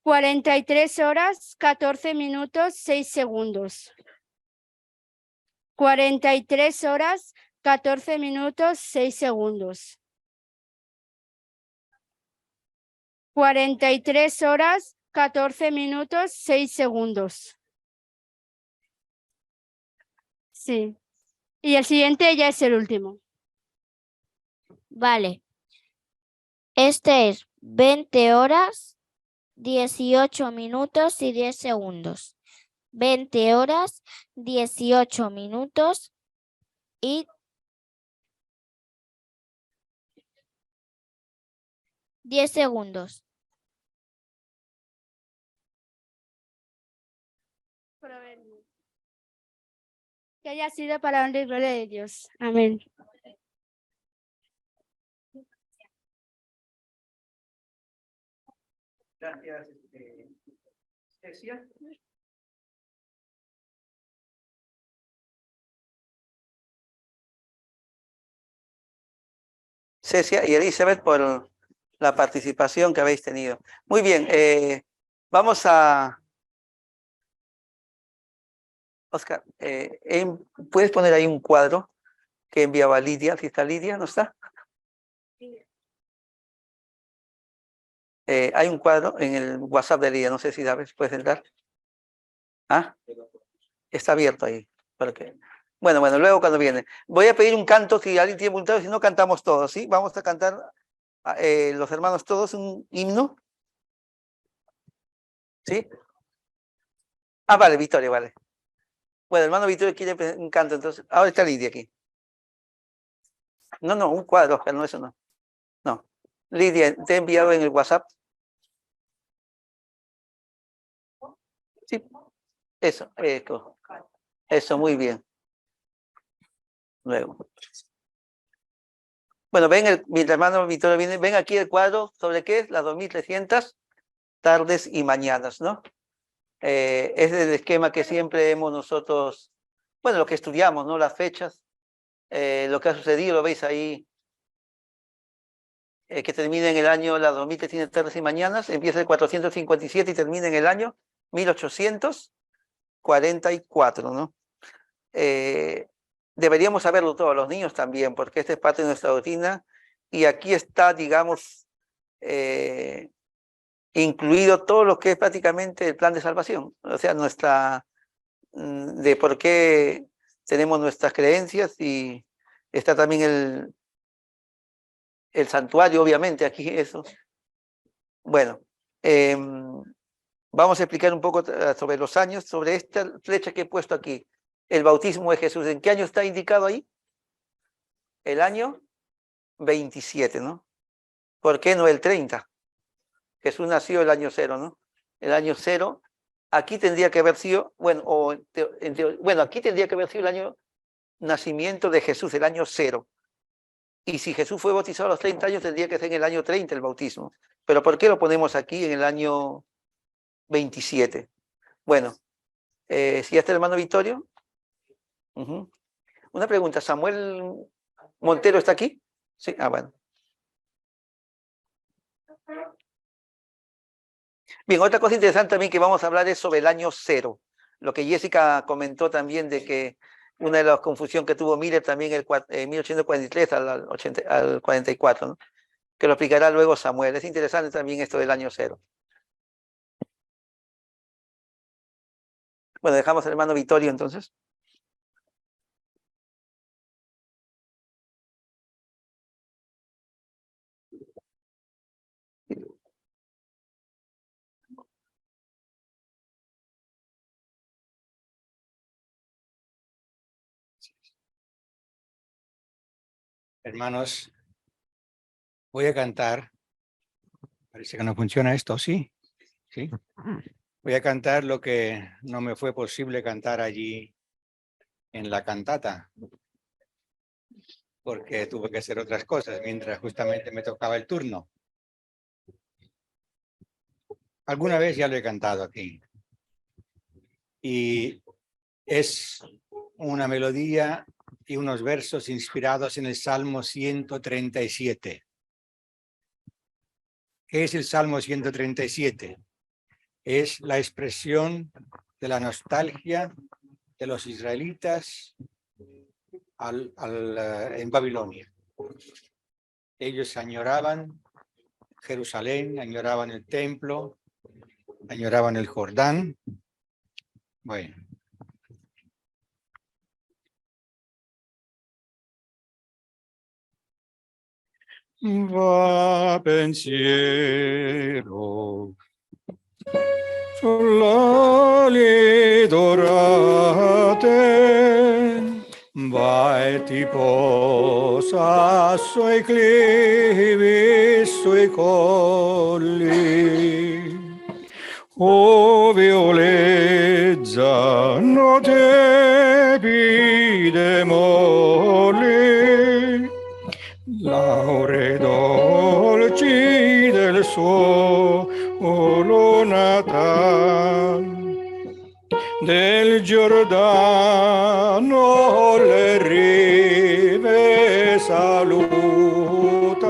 43 horas, 14 minutos, 6 segundos. 43 horas, 14 minutos, 6 segundos. 43 horas, 14 minutos, 6 segundos. Sí. Y el siguiente ya es el último. Vale. Este es 20 horas, 18 minutos y 10 segundos. 20 horas, 18 minutos y 10 segundos. Que haya sido para honra y gloria de Dios. Amén. Gracias, Cecia. Cecia y Elizabeth por la participación que habéis tenido. Muy bien, vamos a... Oscar, ¿puedes poner ahí un cuadro que enviaba Lidia? Si está Lidia, ¿no está? Hay un cuadro en el WhatsApp de Lidia, no sé si sabes, puedes entrar. ¿Ah? Está abierto ahí. Bueno, luego cuando viene. Voy a pedir un canto, si alguien tiene voluntad, si no cantamos todos, ¿sí? Vamos a cantar los hermanos todos un himno. ¿Sí? Ah, vale, Victoria, vale. Bueno, hermano Victoria quiere un canto, entonces. Ahora está Lidia aquí. No, un cuadro, Oscar, no, eso no. No. Lidia, te he enviado en el WhatsApp. Sí. Eso, muy bien. Luego. Bueno, mi hermano Victoria viene, ven aquí el cuadro sobre qué es las 2300 tardes y mañanas, ¿no? Es el esquema que siempre hemos nosotros, bueno, lo que estudiamos, ¿no? Las fechas, lo que ha sucedido, lo veis ahí que termina en el año, las 2300 tardes y mañanas, empieza el 457 y termina en el año 1844, ¿no? Deberíamos saberlo todos, los niños también, porque esta es parte de nuestra rutina, y aquí está, digamos, incluido todo lo que es prácticamente el plan de salvación, o sea, de por qué tenemos nuestras creencias, y está también el santuario, obviamente, aquí eso. Bueno, vamos a explicar un poco sobre los años, sobre esta flecha que he puesto aquí, el bautismo de Jesús. ¿En qué año está indicado ahí? El año 27, ¿no? ¿Por qué no el 30? Jesús nació el año 0, ¿no? El año 0, aquí tendría que haber sido, bueno, bueno, aquí tendría que haber sido el año nacimiento de Jesús, el año 0. Y si Jesús fue bautizado a los 30 años, tendría que ser en el año 30 el bautismo. Pero ¿por qué lo ponemos aquí en el año 27? Bueno, si ya está el hermano Vittorio. Una pregunta, ¿Samuel Montero está aquí? Sí, bueno. Bien, otra cosa interesante también que vamos a hablar es sobre el año 0. Lo que Jessica comentó también de que una de las confusiones que tuvo Miller también en 1843 al 44, ¿no? Que lo explicará luego Samuel. Es interesante también esto del año 0. Bueno, dejamos al hermano Vittorio entonces. Hermanos, voy a cantar. Parece que no funciona esto, ¿sí? ¿Sí? Voy a cantar lo que no me fue posible cantar allí en la cantata, porque tuve que hacer otras cosas mientras justamente me tocaba el turno. Alguna vez ya lo he cantado aquí. Y es una melodía y unos versos inspirados en el Salmo 137. ¿Qué es el Salmo 137? Es la expresión de la nostalgia de los israelitas en Babilonia. Ellos añoraban Jerusalén, añoraban el templo, añoraban el Jordán. Bueno. Va pensiero sull'ali dorate, vai ti posa sui clivi, sui colli, o violeggiano tepi de molli, lauree dolci del suolo natal, del Giordano le rive saluta,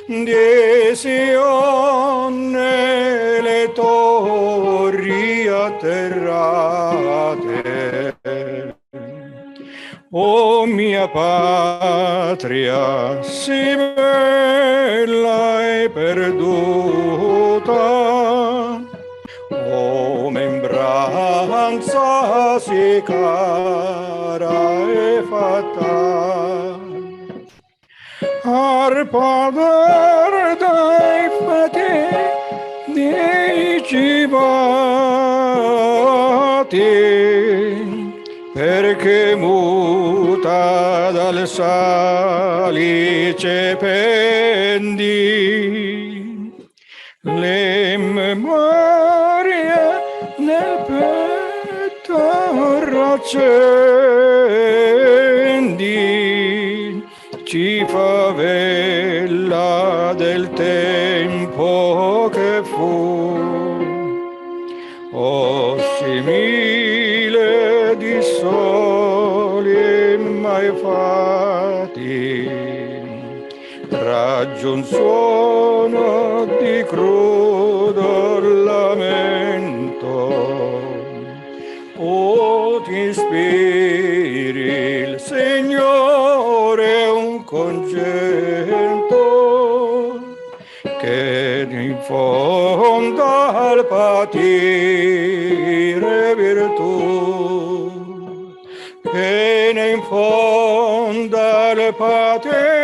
di Sione le torri atterrate. O mia patria, si bella e perduta, o membranza si cara e fatal. Arpa verda e fate dei civati, perché muta dal salice pendi, le memorie nel petto raccendi, ci favella del tempo che fu, o simile di soli mai fatti tra viaggio un suono di crudo lamento. O ti ispiri il Signore un concetto che in fondo al patire virtù, che in fondo al patire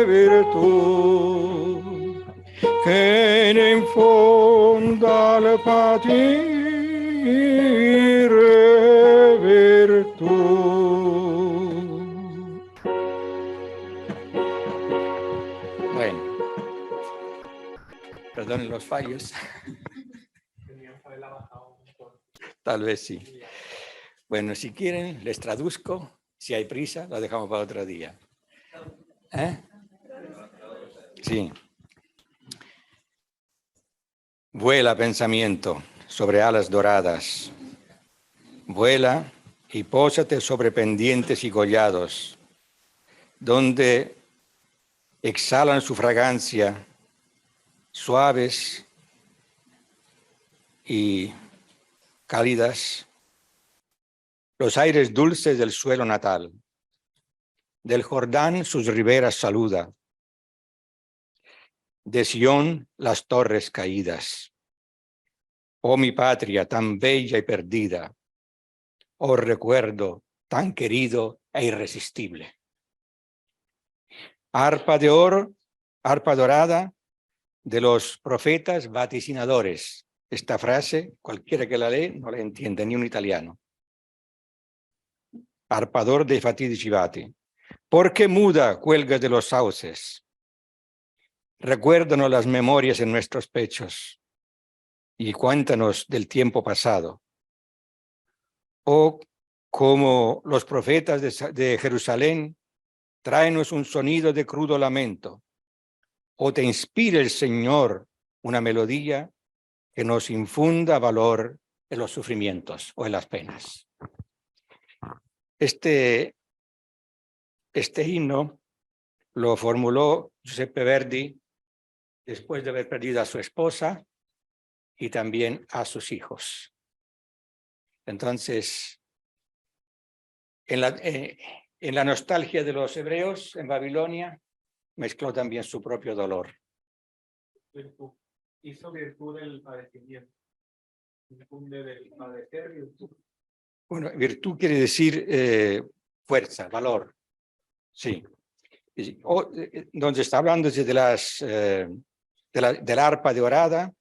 virtù, che in fondo al patire virtù. Bueno, perdonen los fallos. Tal vez sí. Bueno, si quieren, les traduzco. Si hay prisa, lo dejamos para otro día. ¿Eh? Sí. Vuela, pensamiento, sobre alas doradas. Vuela y pósate sobre pendientes y collados, donde exhalan su fragancia, suaves y cálidas, los aires dulces del suelo natal. Del Jordán sus riberas saluda, de Sión las torres caídas. Oh mi patria tan bella y perdida, oh recuerdo tan querido e irresistible. Arpa de oro, arpa dorada de los profetas vaticinadores. Esta frase, cualquiera que la lee, no la entiende, ni un italiano. Arpador dei fatidici vati. ¿Por qué muda cuelgas de los sauces? Recuérdanos las memorias en nuestros pechos y cuéntanos del tiempo pasado. O como los profetas de Jerusalén, tráenos un sonido de crudo lamento. O te inspire el Señor una melodía que nos infunda valor en los sufrimientos o en las penas. Este himno lo formuló Giuseppe Verdi después de haber perdido a su esposa y también a sus hijos. Entonces, en la nostalgia de los hebreos en Babilonia, mezcló también su propio dolor. Hizo virtud del padecimiento. Infunde del padecer virtud. Bueno, virtud quiere decir fuerza, valor. Sí. Donde está hablando de la arpa de orada,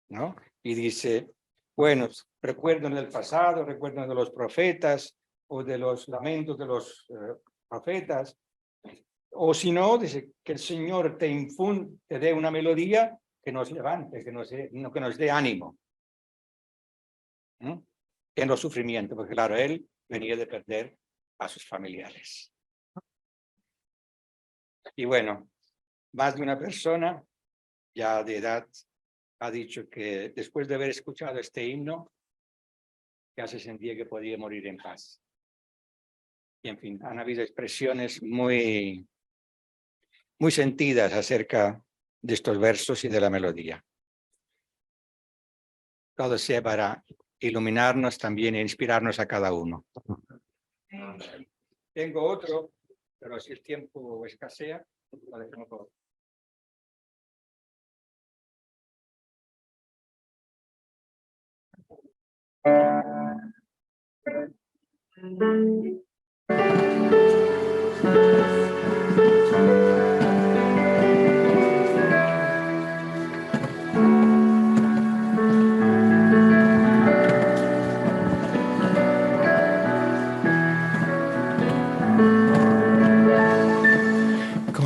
¿no? Y dice, bueno, recuerdan del pasado, recuerdan de los profetas o de los lamentos de los profetas. O si no, dice que el Señor te dé una melodía que nos levante, que nos dé ánimo. ¿No? En los sufrimientos, porque claro, él venía de perder a sus familiares. Y bueno, más de una persona ya de edad ha dicho que después de haber escuchado este himno, ya se sentía que podía morir en paz. Y en fin, han habido expresiones muy sentidas acerca de estos versos y de la melodía. Todo sea para iluminarnos también e inspirarnos a cada uno. Tengo otro, pero si el tiempo escasea, lo dejamos por otro.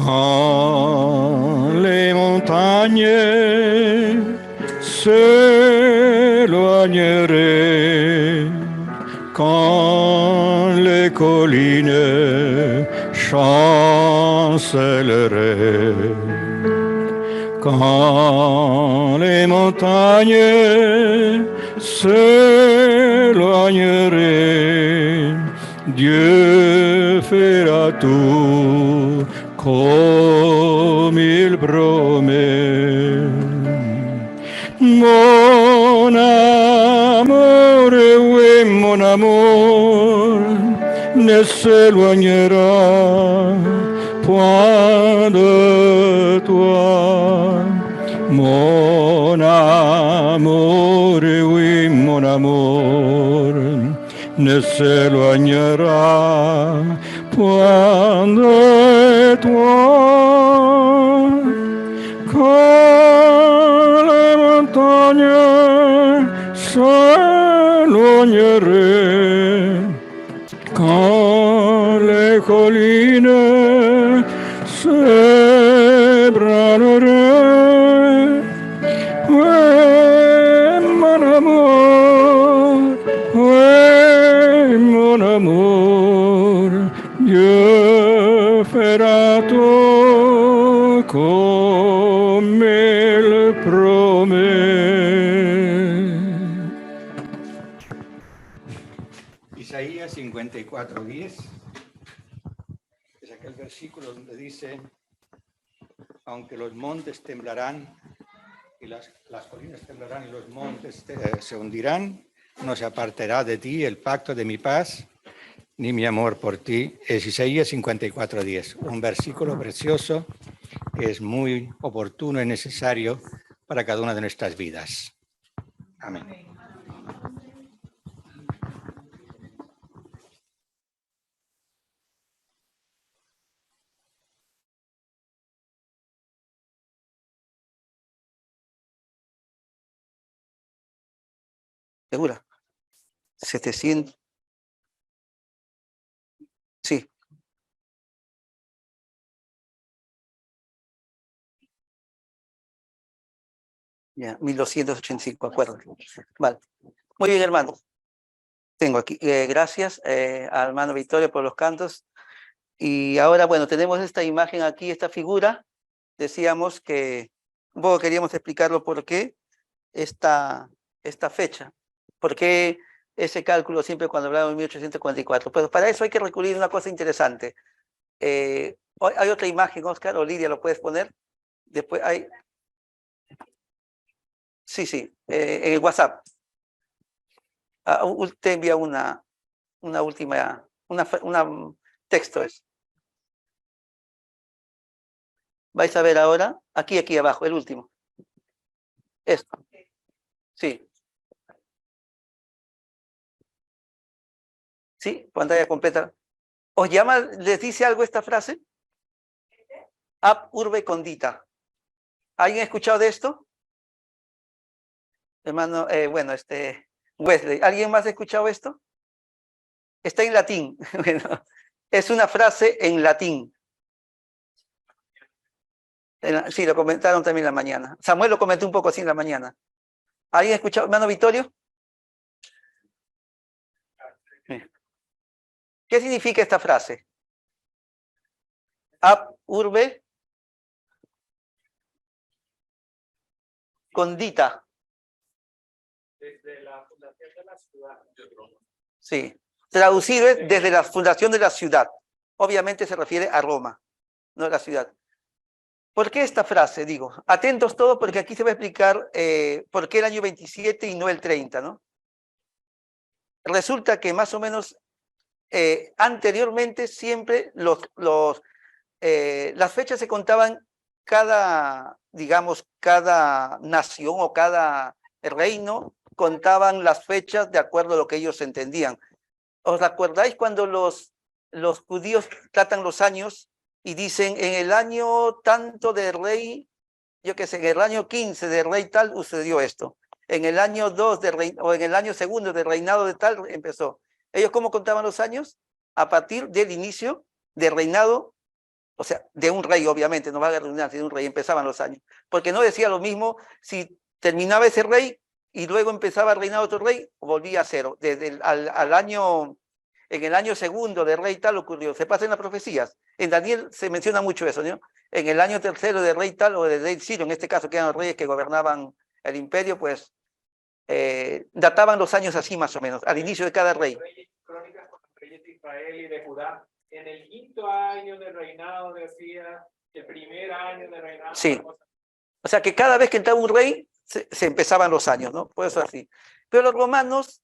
Quand les montagnes s'éloigneraient, quand les collines chancelleraient, quand les montagnes s'éloigneraient, Dieu fera tout comme il promet. Mon amour, oui, mon amour, ne s'éloignera point de toi. Mon amour, oui, mon amour, ne s'éloignera point de toi. Quand les montagnes s'éloigneraient, quand les collines s'ébranleraient, oui, mon amour, oui, mon amour, Dieu fera tout comme il promet. Isaías 54:10 es aquel versículo donde dice: aunque los montes temblarán y las colinas temblarán y los montes se hundirán, no se apartará de ti el pacto de mi paz ni mi amor por ti. Es Isaías 54:10, un versículo precioso que es muy oportuno y necesario para cada una de nuestras vidas. Amén. ¿Segura? 700. Sí. Ya, 1285, acuerdo. Vale. Muy bien, hermano. Tengo aquí. Gracias al hermano Victorio por los cantos. Y ahora, bueno, tenemos esta imagen aquí, esta figura. Decíamos que un poco queríamos explicarlo por qué esta fecha. ¿Por qué ese cálculo siempre cuando hablamos de 1844? Pues para eso hay que recurrir a una cosa interesante. Hay otra imagen, Oscar, o Lidia, ¿lo puedes poner? Después hay... Sí, en el WhatsApp. Te envía una última, una texto es. Vais a ver ahora, aquí abajo, el último. Esto. Sí. Sí, pantalla completa. ¿Os llama, les dice algo esta frase? Ab urbe condita. ¿Alguien ha escuchado de esto? Hermano, bueno, Wesley, ¿alguien más ha escuchado esto? Está en latín. Bueno, es una frase en latín. Sí, lo comentaron también en la mañana. Samuel lo comentó un poco así en la mañana. ¿Alguien ha escuchado, hermano Vittorio? ¿Qué significa esta frase? Ab urbe condita. Desde la fundación de la ciudad. Sí, traducido es desde la fundación de la ciudad. Obviamente se refiere a Roma, no a la ciudad. ¿Por qué esta frase? Digo, atentos todos porque aquí se va a explicar por qué el año 27 y no el 30, ¿no? Resulta que más o menos anteriormente siempre las fechas se contaban digamos, cada nación o cada reino contaban las fechas de acuerdo a lo que ellos entendían. ¿Os acordáis cuando los judíos tratan los años y dicen en el año tanto de rey, yo qué sé, en el año 15 de rey tal sucedió esto, en el año 2 o en el año segundo de reinado de tal empezó? ¿Ellos cómo contaban los años? A partir del inicio del reinado, o sea, de un rey, obviamente, no va a redundancia, de un rey, empezaban los años. Porque no decía lo mismo si terminaba ese rey y luego empezaba a reinar otro rey, volvía a cero. Desde en el año segundo de rey tal ocurrió. Se pasa en las profecías. En Daniel se menciona mucho eso, ¿no? En el año tercero de rey tal o de rey Ciro, en este caso que eran los reyes que gobernaban el imperio, pues databan los años así más o menos, al inicio de cada rey. Crónicas con los reyes de Israel y de Judá en el 5.º año del reinado de Osías, el primer año del reinado. Sí. O sea que cada vez que entraba un rey, se empezaban los años, ¿no? Por eso así. Pero los romanos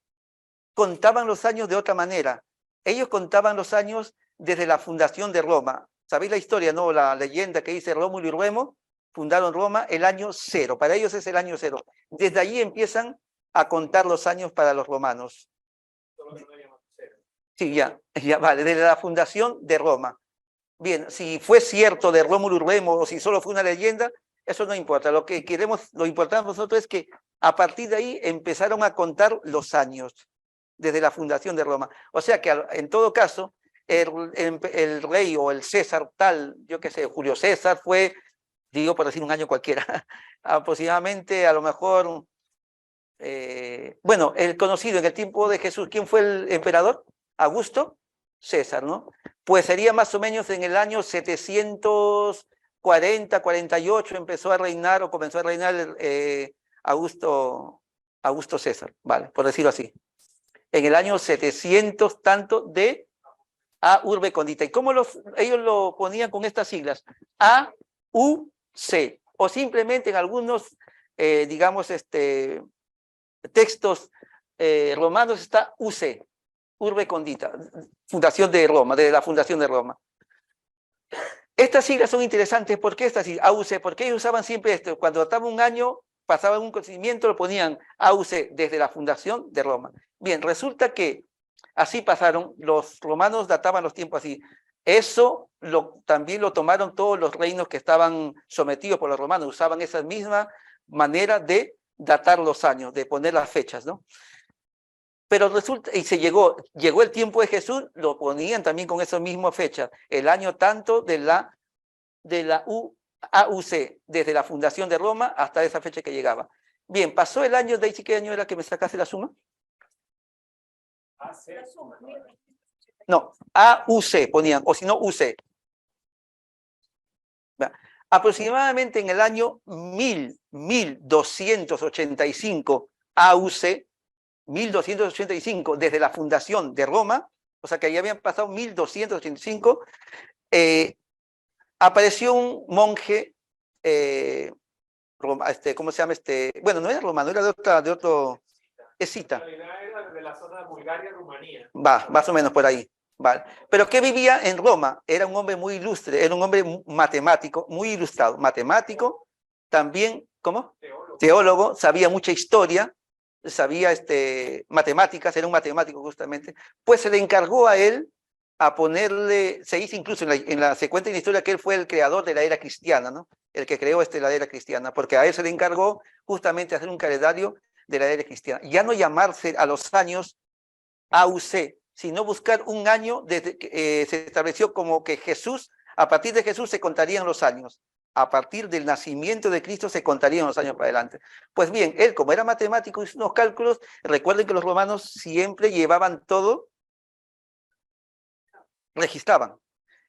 contaban los años de otra manera. Ellos contaban los años desde la fundación de Roma. ¿Sabéis la historia, no? La leyenda que dice Rómulo y Remo fundaron Roma el año 0. Para ellos es el año 0. Desde allí empiezan a contar los años para los romanos. Sí, ya vale, desde la fundación de Roma. Bien, si fue cierto de Rómulo y Remo o si solo fue una leyenda, eso no importa. Lo que queremos, lo importante nosotros es que a partir de ahí empezaron a contar los años desde la fundación de Roma. O sea que en todo caso, el rey o el César tal, yo qué sé, Julio César fue, digo por decir un año cualquiera, aproximadamente a lo mejor, bueno, el conocido en el tiempo de Jesús, ¿quién fue el emperador? Augusto César, ¿no? Pues sería más o menos en el año 740, 48 empezó a reinar o comenzó a reinar Augusto César, ¿vale? Por decirlo así. En el año 700 tanto de A Urbe Condita. ¿Y cómo ellos lo ponían con estas siglas? A, U, C. O simplemente en algunos, digamos, textos romanos está UC, Urbe Condita, fundación de Roma, de la fundación de Roma. Estas siglas son interesantes. ¿Por qué estas siglas? AUC, porque ellos usaban siempre esto. Cuando databa un año, pasaban un conocimiento, lo ponían AUC, desde la fundación de Roma. Bien, resulta que así pasaron, los romanos databan los tiempos así. Eso también lo tomaron todos los reinos que estaban sometidos por los romanos, usaban esa misma manera de datar los años, de poner las fechas, ¿no? Pero resulta, y llegó el tiempo de Jesús, lo ponían también con esas mismas fechas, el año tanto de la AUC, desde la fundación de Roma hasta esa fecha que llegaba. Bien, pasó el año, Daisy, ¿qué año era que me sacaste la suma? No, AUC ponían, o si no, UC. Aproximadamente en el año 1285 AUC, 1285 desde la fundación de Roma, o sea que ya habían pasado 1285, apareció un monje, ¿cómo se llama? Bueno, no era romano, era de otro, escita. En realidad era de la zona de Bulgaria, Rumanía. Va, más o menos por ahí. Vale. Pero que vivía en Roma, era un hombre muy ilustre, era un hombre matemático, muy ilustrado, matemático, también, ¿cómo? Teólogo, sabía mucha historia, sabía matemáticas, era un matemático justamente, pues se le encargó a él a ponerle, se dice incluso se cuenta en la historia que él fue el creador de la era cristiana, ¿no? El que creó la era cristiana, porque a él se le encargó justamente hacer un calendario de la era cristiana. Ya no llamarse a los años AUC, sino buscar un año desde que se estableció como que Jesús, a partir de Jesús se contarían los años. A partir del nacimiento de Cristo se contarían los años para adelante. Pues bien, él como era matemático, hizo unos cálculos. Recuerden que los romanos siempre llevaban todo, registraban.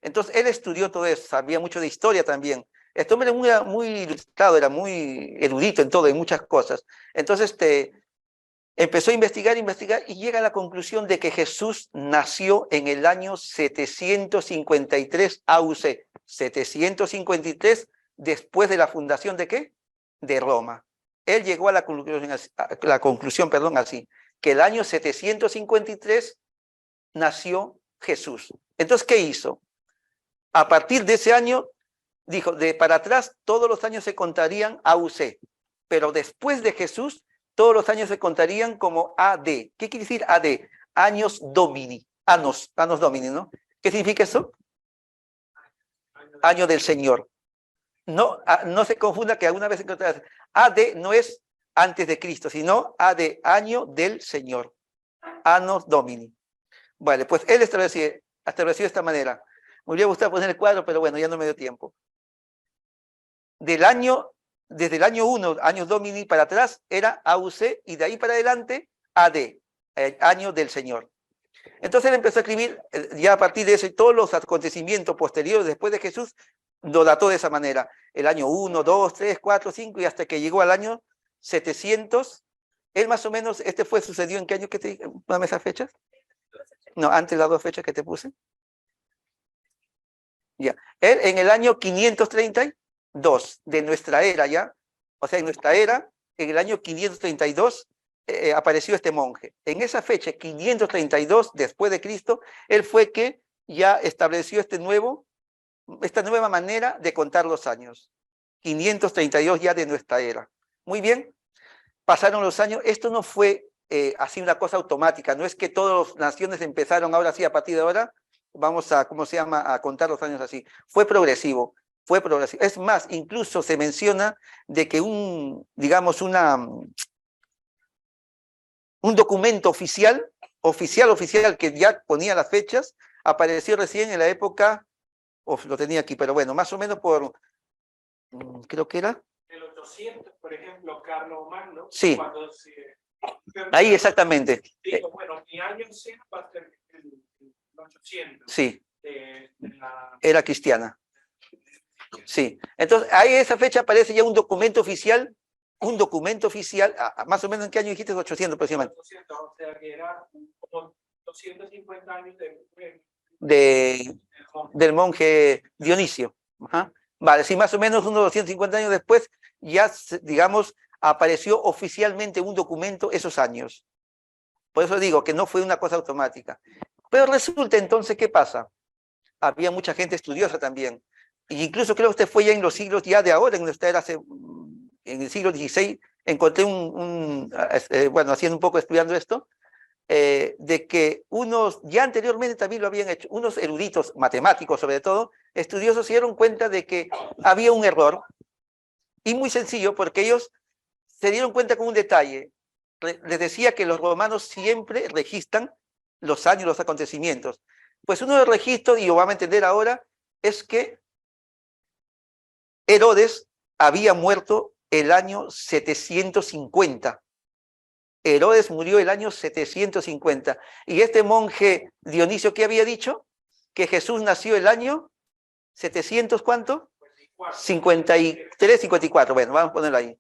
Entonces él estudió todo eso, sabía mucho de historia también. Este hombre era muy ilustrado, era muy erudito en todo, en muchas cosas. Entonces empezó a investigar y llega a la conclusión de que Jesús nació en el año 753 AUC. 753 después de la fundación ¿de qué? De Roma. Él llegó a la conclusión, así, que el año 753 nació Jesús. Entonces, ¿qué hizo? A partir de ese año, dijo, de para atrás todos los años se contarían AUC, pero después de Jesús, todos los años se contarían como AD. ¿Qué quiere decir AD? Años Domini, años Domini, ¿no? ¿Qué significa eso? Año del Señor. No se confunda que alguna vez encontrarás. AD no es antes de Cristo, sino AD, año del Señor. Años Domini. Vale, pues él estableció de esta manera. Me hubiera gustado poner el cuadro, pero bueno, ya no me dio tiempo. Desde el año 1, años Domini para atrás, era AUC, y de ahí para adelante, AD, año del Señor. Entonces él empezó a escribir, ya a partir de eso, y todos los acontecimientos posteriores después de Jesús, lo dató de esa manera. El año 1, 2, 3, 4, 5, y hasta que llegó al año 700. Él más o menos, sucedió en qué año que te dame esas fechas? No, antes las dos fechas que te puse. Ya. Él en el año 532 de nuestra era, ¿ya? O sea, en nuestra era, en el año 532, apareció este monje. En esa fecha, 532 después de Cristo, él fue que ya estableció esta nueva manera de contar los años. 532 ya de nuestra era. Muy bien, pasaron los años. Esto no fue así una cosa automática, no es que todas las naciones empezaron ahora sí, a partir de ahora, vamos a, ¿cómo se llama?, a contar los años así. Fue progresivo. Es más, incluso se menciona de que digamos, un documento oficial que ya ponía las fechas, apareció recién en la época, lo tenía aquí, pero bueno, más o menos por, creo que era. El 800, por ejemplo, Carlomagno. Sí. Cuando Ahí exactamente. Digo, bueno, mi año cero va a ser el 800. Sí. De la... Era cristiana. Sí. Entonces, ahí esa fecha aparece ya un documento oficial, más o menos, ¿en qué año dijiste? 800 aproximadamente. 800, o sea que era como 250 años del monje Dionisio. Ajá. Vale, sí, más o menos unos 250 años después, ya, digamos, apareció oficialmente un documento esos años. Por eso digo que no fue una cosa automática. Pero resulta entonces, ¿qué pasa? Había mucha gente estudiosa también. E incluso creo que usted fue ya en los siglos ya de ahora, en nuestra era, en el siglo XVI, encontré bueno, haciendo un poco, estudiando esto, de que ya anteriormente también lo habían hecho, unos eruditos matemáticos sobre todo, estudiosos, se dieron cuenta de que había un error, y muy sencillo, porque ellos se dieron cuenta con un detalle. Les decía que los romanos siempre registran los años, los acontecimientos. Pues uno de los registros, y lo vamos a entender ahora, es que Herodes había muerto el año 750. Herodes murió el año 750. Y este monje Dionisio, ¿qué había dicho? Que Jesús nació el año 700, ¿cuánto? 53, 54. Bueno, vamos a ponerlo ahí.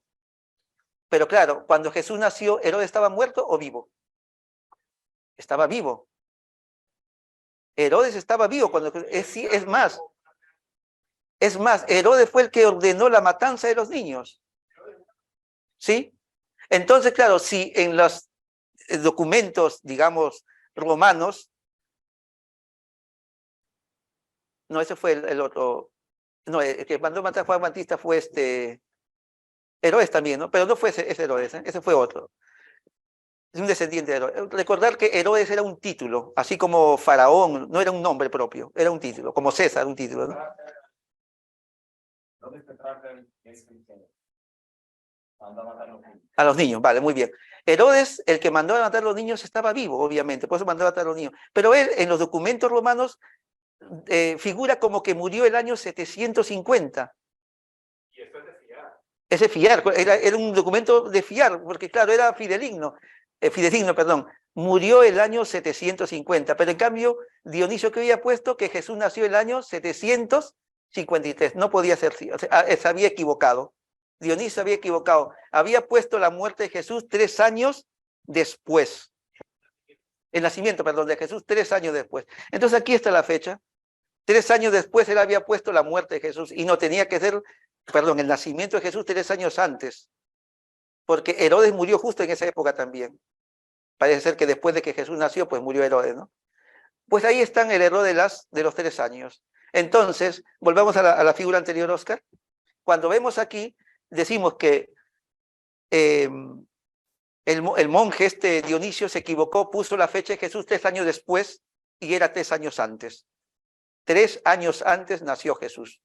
Pero claro, cuando Jesús nació, ¿Herodes estaba muerto o vivo? Estaba vivo. Herodes estaba vivo cuando... Es más, Herodes fue el que ordenó la matanza de los niños. ¿Sí? Entonces, claro, si en los documentos, digamos, romanos, no, ese fue el otro, no, el que mandó matar a Juan Bautista fue Herodes también, ¿no? Pero no fue ese Herodes, ese fue otro. Es un descendiente de Herodes. Recordar que Herodes era un título, así como Faraón, no era un nombre propio, era un título, como César, un título, ¿no? A los niños, vale, muy bien. Herodes, el que mandó a matar a los niños, estaba vivo, obviamente, por eso mandó a matar a los niños. Pero él, en los documentos romanos, figura como que murió el año 750. Y esto es de fiar. Ese fiar, era un documento de fiar, porque claro, era fidedigno, perdón. Murió el año 750, pero en cambio, Dionisio que había puesto que Jesús nació el año 753. No podía ser, o sea, se había equivocado. Dionisio había equivocado. Había puesto la muerte de Jesús 3 años después. El nacimiento, perdón, de Jesús 3 años después. Entonces aquí está la fecha. 3 años después él había puesto la muerte de Jesús y no tenía que ser, perdón, el nacimiento de Jesús 3 años antes. Porque Herodes murió justo en esa época también. Parece ser que después de que Jesús nació, pues murió Herodes, ¿no? Pues ahí están el error de los 3 años. Entonces, volvamos a la figura anterior, Oscar. Cuando vemos aquí, decimos que el monje Dionisio se equivocó, puso la fecha de Jesús 3 años después y era 3 años antes. 3 años antes nació Jesús.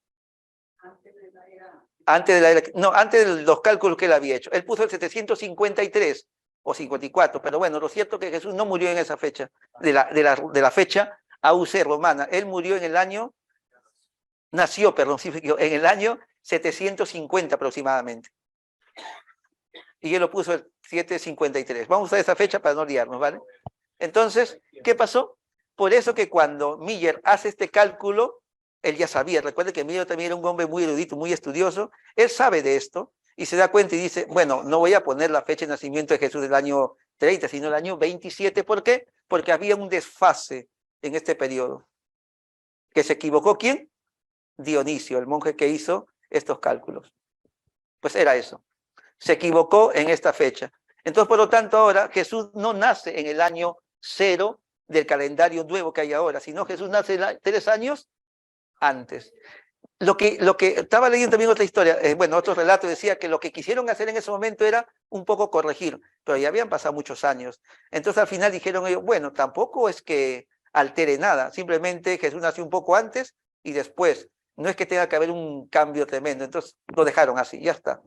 Antes de los cálculos que él había hecho. Él puso el 753 o 54, pero bueno, lo cierto es que Jesús no murió en esa fecha, de la fecha AUC romana. Él murió en el año, en el año 750 aproximadamente. Y él lo puso el 753. Vamos a usar esa fecha para no liarnos, ¿vale? Entonces, ¿qué pasó? Por eso que cuando Miller hace este cálculo, él ya sabía. Recuerden que Miller también era un hombre muy erudito, muy estudioso. Él sabe de esto y se da cuenta y dice, bueno, no voy a poner la fecha de nacimiento de Jesús del año 30, sino el año 27. ¿Por qué? Porque había un desfase en este periodo. ¿Que se equivocó quién? Dionisio, el monje que hizo estos cálculos. Pues era eso. Se equivocó en esta fecha. Entonces, por lo tanto, ahora Jesús no nace en el año 0 del calendario nuevo que hay ahora, sino Jesús nace 3 años antes. Lo que estaba leyendo también otra historia, bueno, otro relato decía que lo que quisieron hacer en ese momento era un poco corregir, pero ya habían pasado muchos años. Entonces al final dijeron ellos, bueno, tampoco es que altere nada, simplemente Jesús nació un poco antes y después, no es que tenga que haber un cambio tremendo, entonces lo dejaron así, ya está.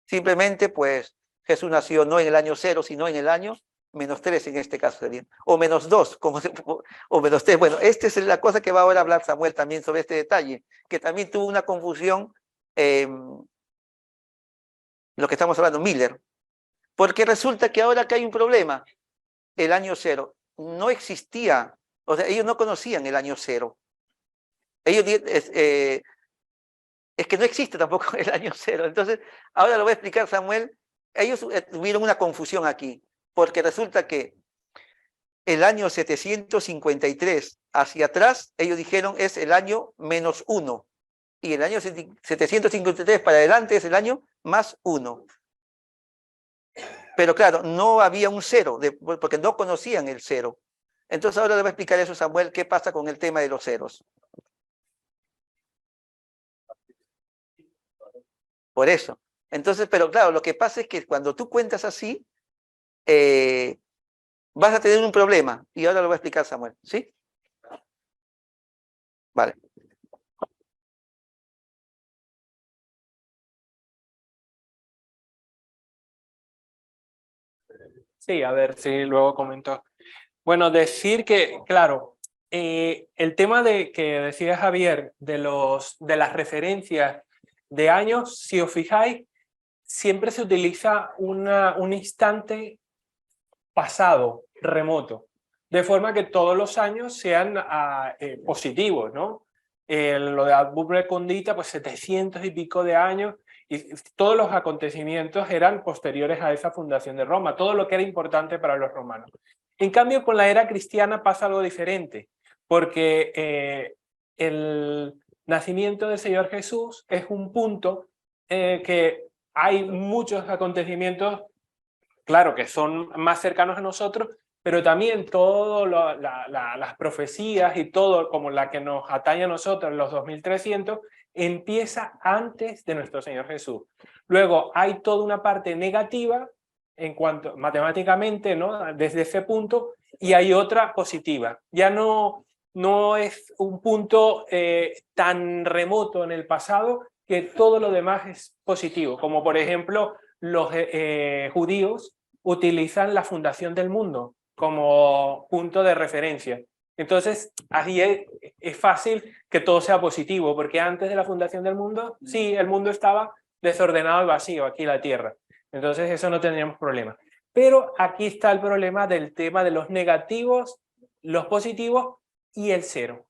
Simplemente pues Jesús nació no en el año 0, sino en el año -3 en este caso sería, o -2, o -3. Bueno, esta es la cosa que va ahora a hablar Samuel también sobre este detalle, que también tuvo una confusión, lo que estamos hablando, Miller, porque resulta que ahora que hay un problema, el año 0 no existía, o sea, ellos no conocían el año 0. Ellos, es que no existe tampoco el año 0. Entonces, ahora lo voy a explicar Samuel. Ellos tuvieron una confusión aquí, porque resulta que el año 753 hacia atrás, ellos dijeron es el año -1, y el año 753 para adelante es el año +1. Pero claro, no había un 0, porque no conocían el 0. Entonces ahora le voy a explicar eso, Samuel, qué pasa con el tema de los ceros. Por eso. Entonces, pero claro, lo que pasa es que cuando tú cuentas así, vas a tener un problema. Y ahora lo voy a explicar, Samuel. ¿Sí? Vale. Sí, a ver si luego comento. Bueno, decir que, claro, el tema que decía Javier de las referencias de años, si os fijáis, siempre se utiliza un instante pasado, remoto, de forma que todos los años sean positivos, ¿no? Lo de Albubre Condita, pues 700 y pico de años, y todos los acontecimientos eran posteriores a esa fundación de Roma, todo lo que era importante para los romanos. En cambio, con la era cristiana pasa algo diferente, porque el nacimiento del Señor Jesús es un punto que hay muchos acontecimientos, claro, que son más cercanos a nosotros, pero también todas las profecías y todo como la que nos atañe a nosotros, los 2300, empieza antes de nuestro Señor Jesús. Luego hay toda una parte negativa en cuanto matemáticamente, ¿no? Desde ese punto, y hay otra positiva. Ya no es un punto tan remoto en el pasado que todo lo demás es positivo, como por ejemplo los judíos utilizan la fundación del mundo como punto de referencia. Entonces, ahí es fácil que todo sea positivo, porque antes de la fundación del mundo, sí, el mundo estaba desordenado y vacío, aquí la Tierra. Entonces, eso no tendríamos problema. Pero aquí está el problema del tema de los negativos, los positivos y el 0.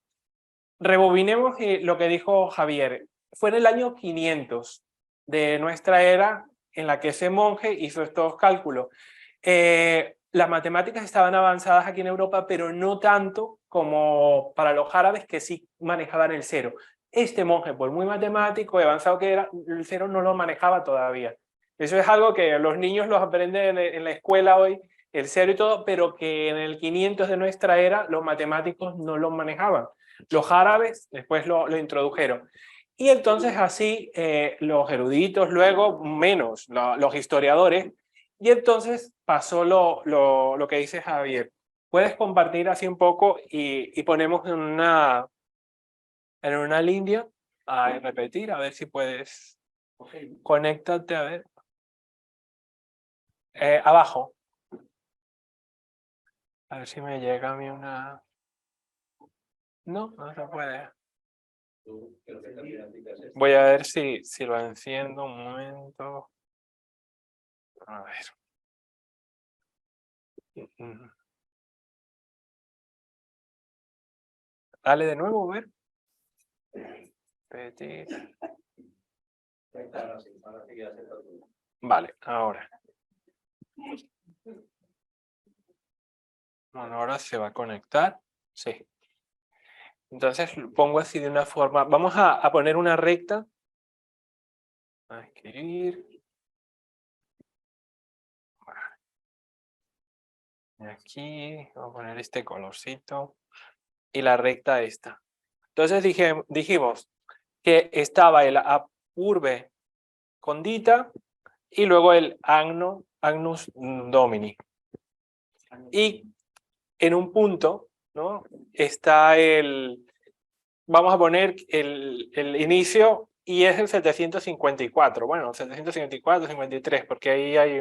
Rebobinemos lo que dijo Javier. Fue en el año 500 de nuestra era en la que ese monje hizo estos cálculos. Las matemáticas estaban avanzadas aquí en Europa, pero no tanto como para los árabes, que sí manejaban el 0. Este monje, por muy matemático y avanzado que era, el 0 no lo manejaba todavía. Eso es algo que los niños los aprenden en la escuela hoy, el 0 y todo, pero que en el 500 de nuestra era los matemáticos no lo manejaban. Los árabes después lo introdujeron. Y entonces así los eruditos, luego menos los historiadores, y entonces pasó lo que dice Javier. Puedes compartir así un poco y ponemos en una línea a repetir, a ver si puedes. Conéctate, a ver. Abajo. A ver si me llega a mí una. No se puede. Voy a ver si lo enciendo un momento. A ver. Dale de nuevo, a ver. Vale, ahora. Bueno, ahora se va a conectar. Sí. Entonces lo pongo así de una forma. Vamos a poner una recta. A escribir. Y aquí, vamos a poner este colorcito. Y la recta esta. Entonces dijimos que estaba el urbe condita y luego el agnus domini. Y en un punto, ¿no? Está vamos a poner el inicio y es el 754. Bueno, 754, 53, porque ahí hay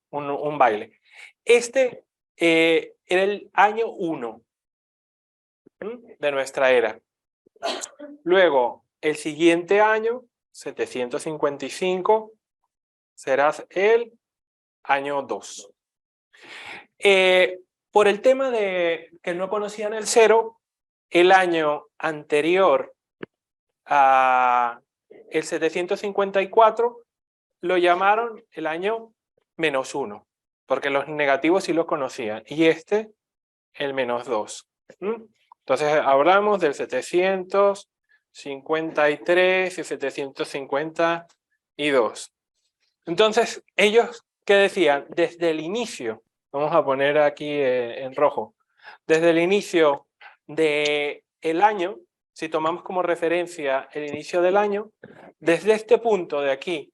un baile. Este era el año 1 de nuestra era. Luego, el siguiente año, 755, será el año 2. Por el tema de que no conocían el 0, el año anterior a el 754 lo llamaron el año -1, porque los negativos sí los conocían, y este el -2. Entonces hablamos del 753 y 752. Entonces, ellos, ¿qué decían? Desde el inicio, vamos a poner aquí en rojo, desde el inicio del año, si tomamos como referencia el inicio del año, desde este punto de aquí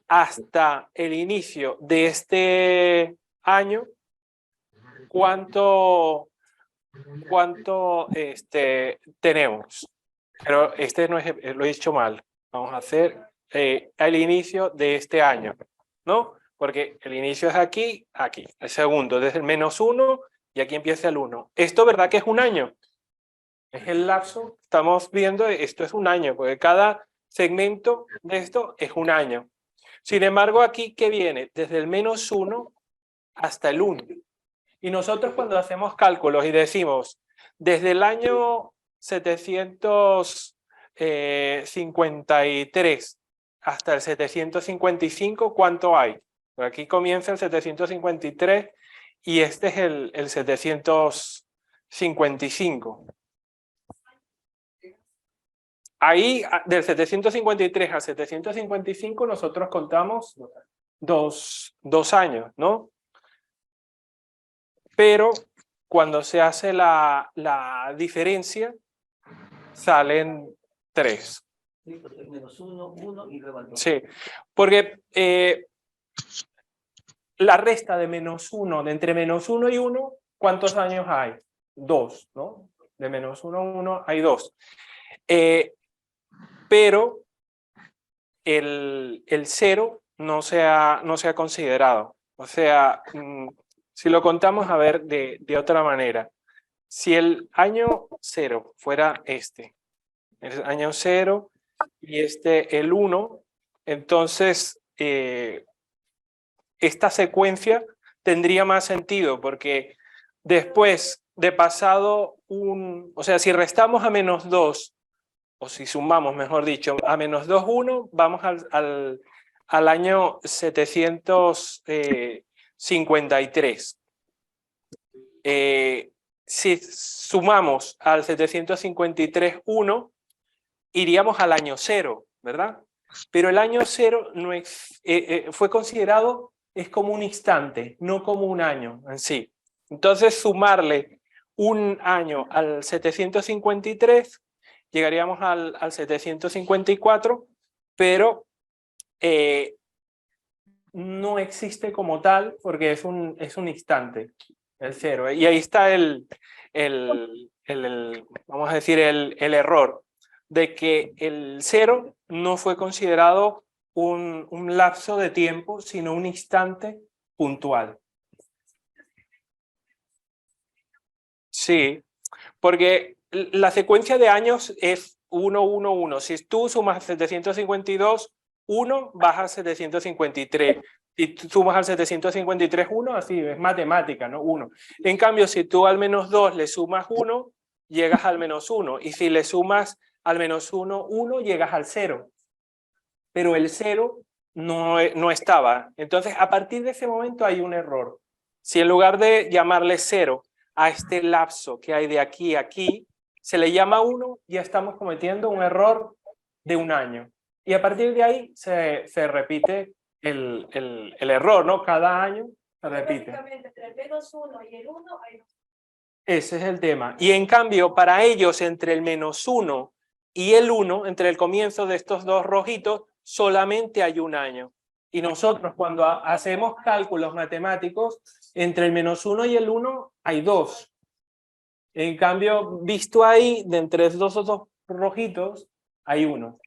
hasta el inicio de este año, ¿cuánto tenemos? Pero no es, lo he dicho mal. Vamos a hacer al inicio de este año, ¿no? Porque el inicio es aquí, aquí. El segundo, desde el -1 y aquí empieza el 1. Esto, ¿verdad que es un año? Es el lapso, estamos viendo, esto es un año, porque cada segmento de esto es un año. Sin embargo, aquí, ¿qué viene? Desde el -1 hasta el 1. Y nosotros cuando hacemos cálculos y decimos, desde el año 753 hasta el 755, ¿cuánto hay? Por aquí comienza el 753 y este es el 755. Ahí, del 753 al 755, nosotros contamos dos años, ¿no? Pero cuando se hace la diferencia, salen 3. -1, 1 y luego el 2. Sí, porque la resta de -1, de entre -1 y 1, ¿cuántos años hay? 2, ¿no? De -1 a 1 hay 2. Pero el 0 no se ha considerado. O sea, si lo contamos a ver de otra manera, si el año 0 fuera este, el año 0 y el 1, entonces esta secuencia tendría más sentido, porque después de pasado o sea, si restamos a -2, o si sumamos, mejor dicho, a -2, 1, vamos al año 753. Si sumamos al 753, 1, iríamos al año 0, ¿verdad? Pero el año 0 no fue considerado, es como un instante, no como un año en sí. Entonces, sumarle un año al 753, llegaríamos al 754, pero no existe como tal porque es un instante, el 0. Y ahí está vamos a decir, el error de que el 0 no fue considerado un lapso de tiempo, sino un instante puntual. Sí, porque la secuencia de años es 1, 1, 1. Si tú sumas 752, 1, vas al 753. Si tú sumas al 753, 1, así es matemática, ¿no? 1. En cambio, si tú al -2 le sumas 1, llegas al -1. Y si le sumas al -1, 1, llegas al 0. Pero el 0 no estaba. Entonces, a partir de ese momento hay un error. Si en lugar de llamarle 0 a este lapso que hay de aquí a aquí, se le llama 1, ya estamos cometiendo un error de 1 año. Y a partir de ahí se repite el error, ¿no? Cada año se repite. Entre el -1 y el 1 hay... Ese es el tema. Y en cambio, para ellos, entre el -1 y el 1, entre el comienzo de estos dos rojitos, solamente hay 1 año. Y nosotros, cuando hacemos cálculos matemáticos, entre el -1 y el 1 hay 2. En cambio, visto ahí, de entre esos dos rojitos, hay 1.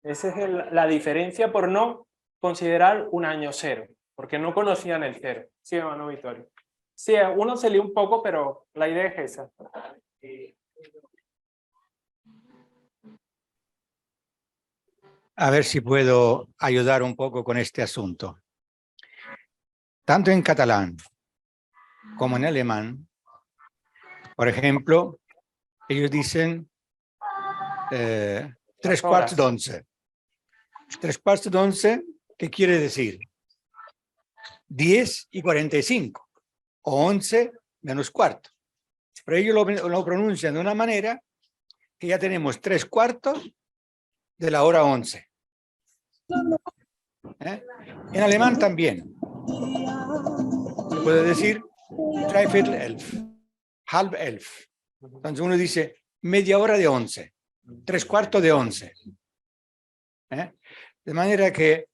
Esa es la diferencia por no considerar 1 año 0, porque no conocían el 0. Sí, hermano Vittorio. Sí, uno se lee un poco, pero la idea es esa. A ver si puedo ayudar un poco con este asunto. Tanto en catalán como en alemán, por ejemplo, ellos dicen 3/4 d'onze. 3/4 d'onze, ¿qué quiere decir? 10 y 45, o 11 menos cuarto. Pero ellos lo pronuncian de una manera que ya tenemos 3/4 de la hora 11. En alemán también. Se puede decir 3/4, halb 11. Entonces uno dice media hora de 11, 3/4 de 11. De manera que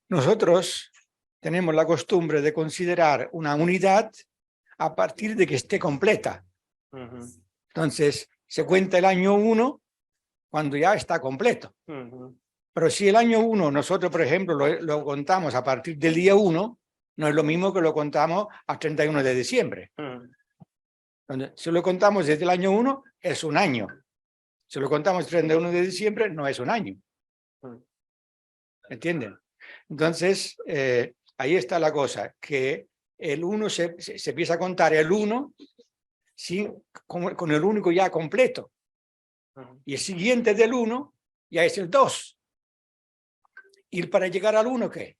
nosotros tenemos la costumbre de considerar una unidad a partir de que esté completa. Entonces se cuenta el año 1 cuando ya está completo. Pero si el año 1 nosotros, por ejemplo, lo contamos a partir del día 1, no es lo mismo que lo contamos a 31 de diciembre. Entonces, si lo contamos desde el año 1, es 1 año. Si lo contamos el 31 de diciembre, no es 1 año. ¿Entienden? Entonces, ahí está la cosa, que el 1 se empieza a contar el 1 con el único ya completo. Y el siguiente del 1 ya es el 2. ¿Y para llegar al 1 qué?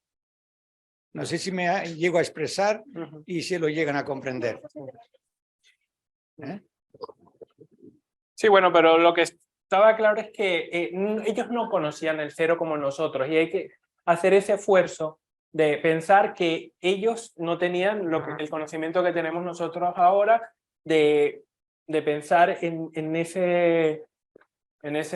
No sé si me llego a expresar y si lo llegan a comprender. Sí, bueno, pero lo que estaba claro es que ellos no conocían el 0 como nosotros y hay que hacer ese esfuerzo de pensar que ellos no tenían el conocimiento que tenemos nosotros ahora de pensar en ese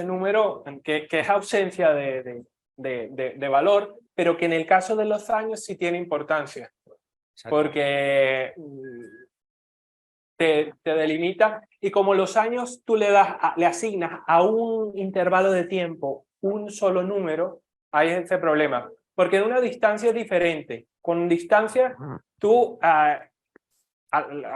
número que es ausencia de valor, pero que en el caso de los años sí tiene importancia. Porque te delimita, y como los años tú le asignas a un intervalo de tiempo un solo número, hay ese problema. Porque en una distancia es diferente. Con distancia, tú a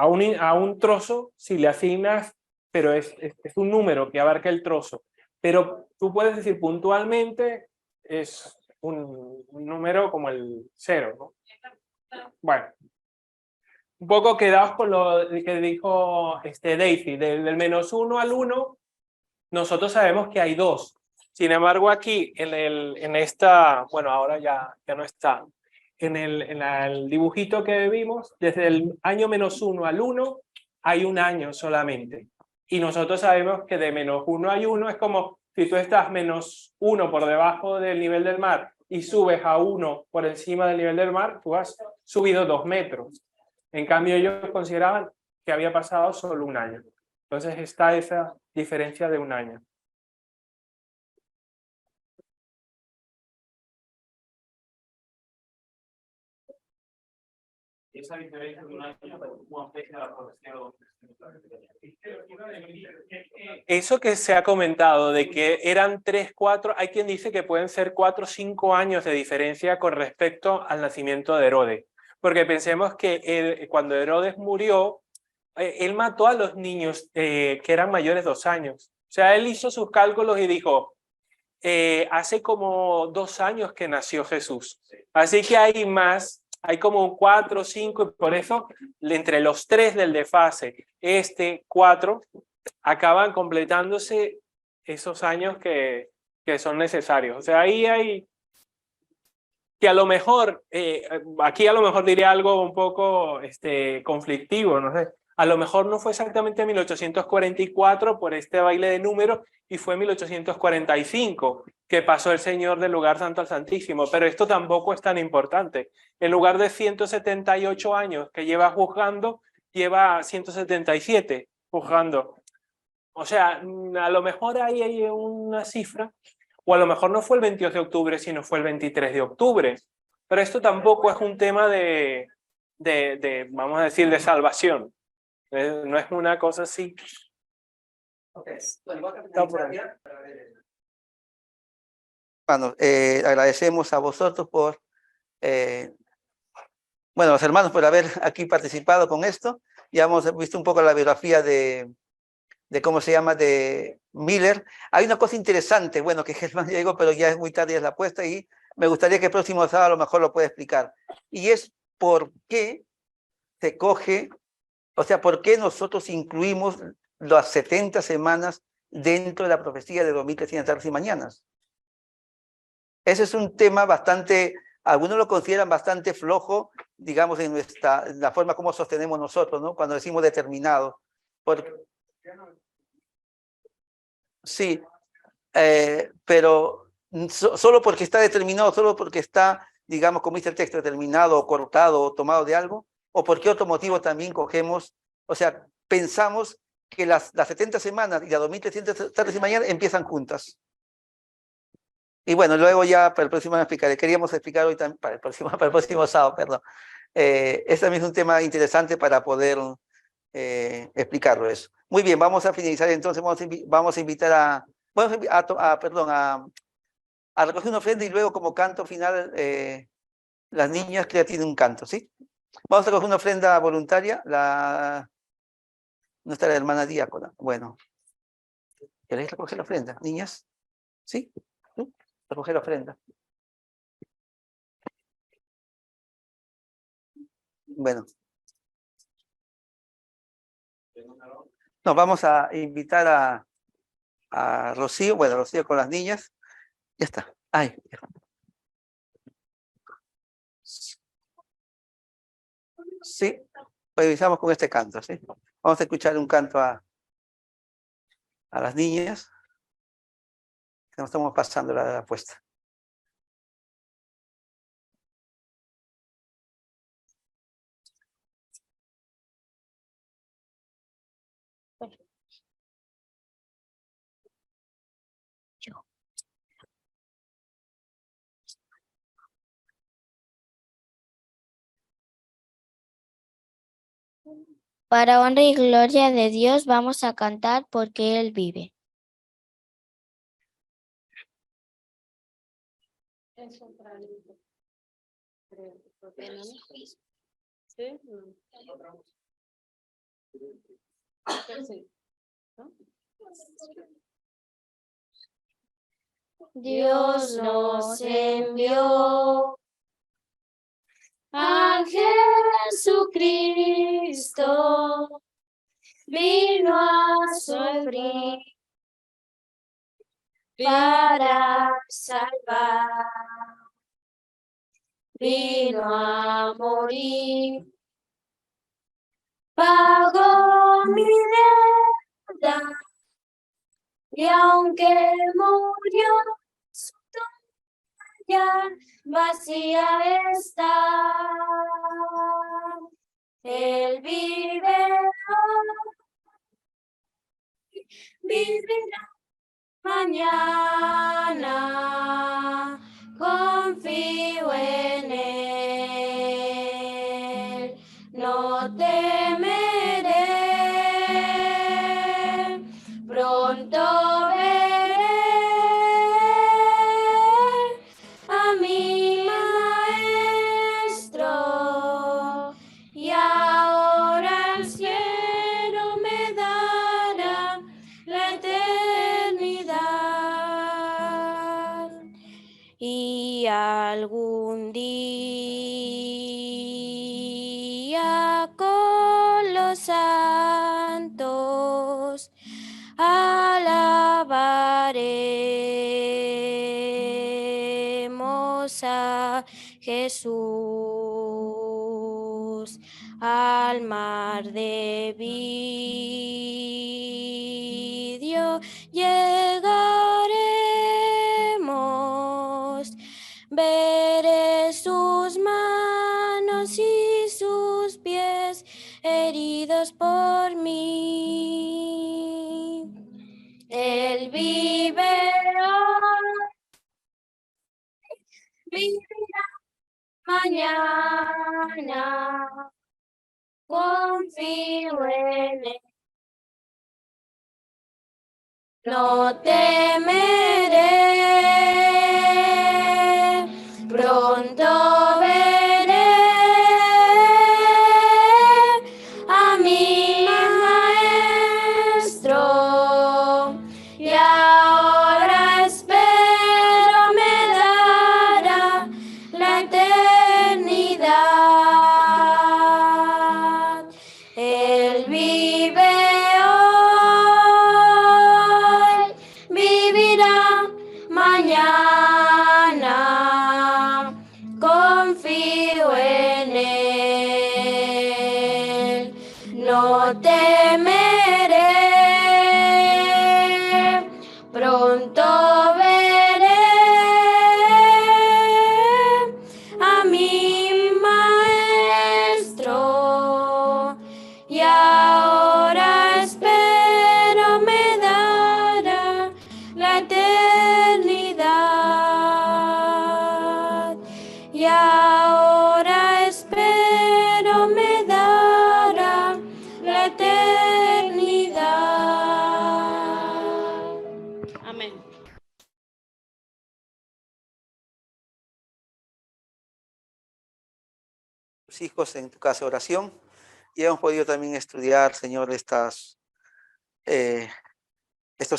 un trozo, si le asignas, pero es un número que abarca el trozo. Pero tú puedes decir puntualmente, es un número como el 0, ¿no? Bueno. Un poco quedados con lo que dijo Daisy, del -1 al 1, nosotros sabemos que hay 2. Sin embargo, aquí en esta, bueno, ahora ya no está, en el dibujito que vimos, desde el año -1 al 1, hay 1 año solamente. Y nosotros sabemos que de -1 a 1 es como si tú estás -1 por debajo del nivel del mar y subes a 1 por encima del nivel del mar, tú has subido 2 metros. En cambio, ellos consideraban que había pasado solo 1 año. Entonces está esa diferencia de 1 año. Esa diferencia de 1 año, ¿cómo afecta la profesión? Eso que se ha comentado de que eran 3, 4, hay quien dice que pueden ser 4 o 5 años de diferencia con respecto al nacimiento de Herodes. Porque pensemos que cuando Herodes murió, él mató a los niños que eran mayores de 2 años. O sea, él hizo sus cálculos y dijo, hace como 2 años que nació Jesús. Así que hay como 4 o 5, y por eso entre los 3 del desfase, 4, acaban completándose esos años que son necesarios. O sea, ahí hay que a lo mejor, aquí a lo mejor diría algo un poco conflictivo, no sé. A lo mejor no fue exactamente en 1844 por este baile de números y fue en 1845 que pasó el Señor del lugar santo al Santísimo, pero esto tampoco es tan importante. En lugar de 178 años que lleva juzgando, lleva 177 juzgando. O sea, a lo mejor ahí hay una cifra, o a lo mejor no fue el 22 de octubre, sino fue el 23 de octubre. Pero esto tampoco es un tema de vamos a decir, de salvación. No es una cosa así. Hermanos, agradecemos a vosotros por, bueno, los hermanos por haber aquí participado con esto. Ya hemos visto un poco la biografía de cómo se llama, de Miller. Hay una cosa interesante, bueno, que Germán llegó, pero ya es muy tarde, es la apuesta, y me gustaría que el próximo sábado a lo mejor lo pueda explicar. Y es por qué se coge, o sea, por qué nosotros incluimos las 70 semanas dentro de la profecía de 2300 tardes y mañanas. Ese es un tema bastante, algunos lo consideran bastante flojo, digamos, en la forma como sostenemos nosotros, ¿no? Cuando decimos determinado. Sí, pero solo porque está determinado, solo porque está, digamos, como dice el texto, determinado, o cortado, o tomado de algo, o por qué otro motivo también cogemos, o sea, pensamos que las 70 semanas y las 2300 tardes y mañanas empiezan juntas. Y bueno, luego ya para el próximo año explicaré. Queríamos explicar hoy también, para el próximo sábado, perdón. Este también es un tema interesante para poder explicarlo eso. Muy bien, vamos a finalizar entonces, vamos a invitar a recoger una ofrenda y luego como canto final, las niñas que ya tienen un canto, ¿sí? Vamos a recoger una ofrenda voluntaria, nuestra hermana diácona. Bueno, ¿queréis recoger la ofrenda, niñas? ¿Sí? Recoger la ofrenda. Bueno. Nos vamos a invitar a Rocío, bueno, Rocío con las niñas. Ya está. Ay. Sí, revisamos con este canto, ¿sí? Vamos a escuchar un canto a las niñas. Nos estamos pasando la apuesta. Para honra y gloria de Dios vamos a cantar porque Él vive. Dios nos envió a Jesucristo, vino a sufrir para salvar, vino a morir, pagó mi deuda, y aunque murió, su tumba vacía está. Él vive, vivirá mañana, confío en Él, no temeré, pronto veré a mi Maestro, y ahora el cielo me dará la eternidad, y algún día con los santos alabaremos a Jesús. al mar de vidrio llegaremos. Veré sus manos y sus pies heridos por mí. Él vive hoy, vivirá mañana. Confío en él. No temeré, pronto veré a mi maestro, y ahora espero me dará la eternidad. Él vive hoy, vivirá mañana. Confío en él. No temeré, pronto veré a mi maestro, y ahora espero me dará la eternidad. Y ahora espero me dará la eternidad. Amén. Tus hijos en tu casa de oración, y hemos podido también estudiar, Señor, estos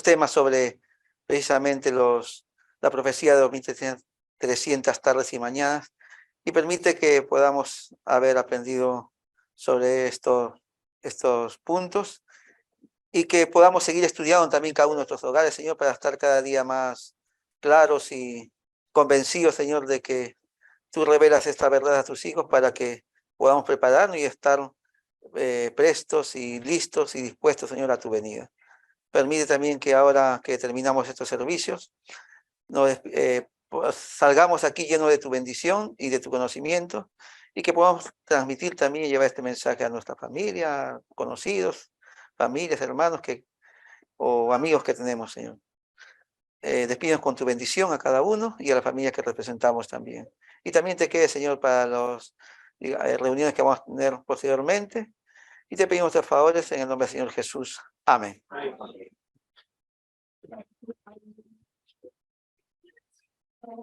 temas sobre precisamente la profecía de 2300 tardes y mañanas, y permite que podamos haber aprendido sobre estos puntos, y que podamos seguir estudiando también cada uno de nuestros hogares, Señor, para estar cada día más claros y convencidos, Señor, de que tú revelas esta verdad a tus hijos para que podamos prepararnos y estar prestos y listos y dispuestos, Señor, a tu venida. Permite también que ahora que terminamos estos servicios, salgamos aquí llenos de tu bendición y de tu conocimiento, y que podamos transmitir también y llevar este mensaje a nuestra familia, conocidos, familias, hermanos o amigos que tenemos, Señor. Despídenos con tu bendición a cada uno y a la familia que representamos también. Y también te quede, Señor, para las reuniones que vamos a tener posteriormente. Y te pedimos tus favores en el nombre del Señor Jesús. Amén.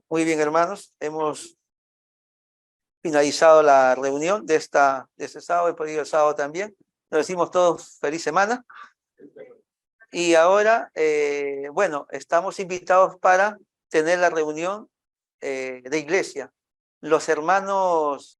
Muy bien, hermanos. Hemos finalizado la reunión de este sábado y por ello el sábado también. Nos decimos todos feliz semana. Y ahora, bueno, estamos invitados para tener la reunión de iglesia. Los hermanos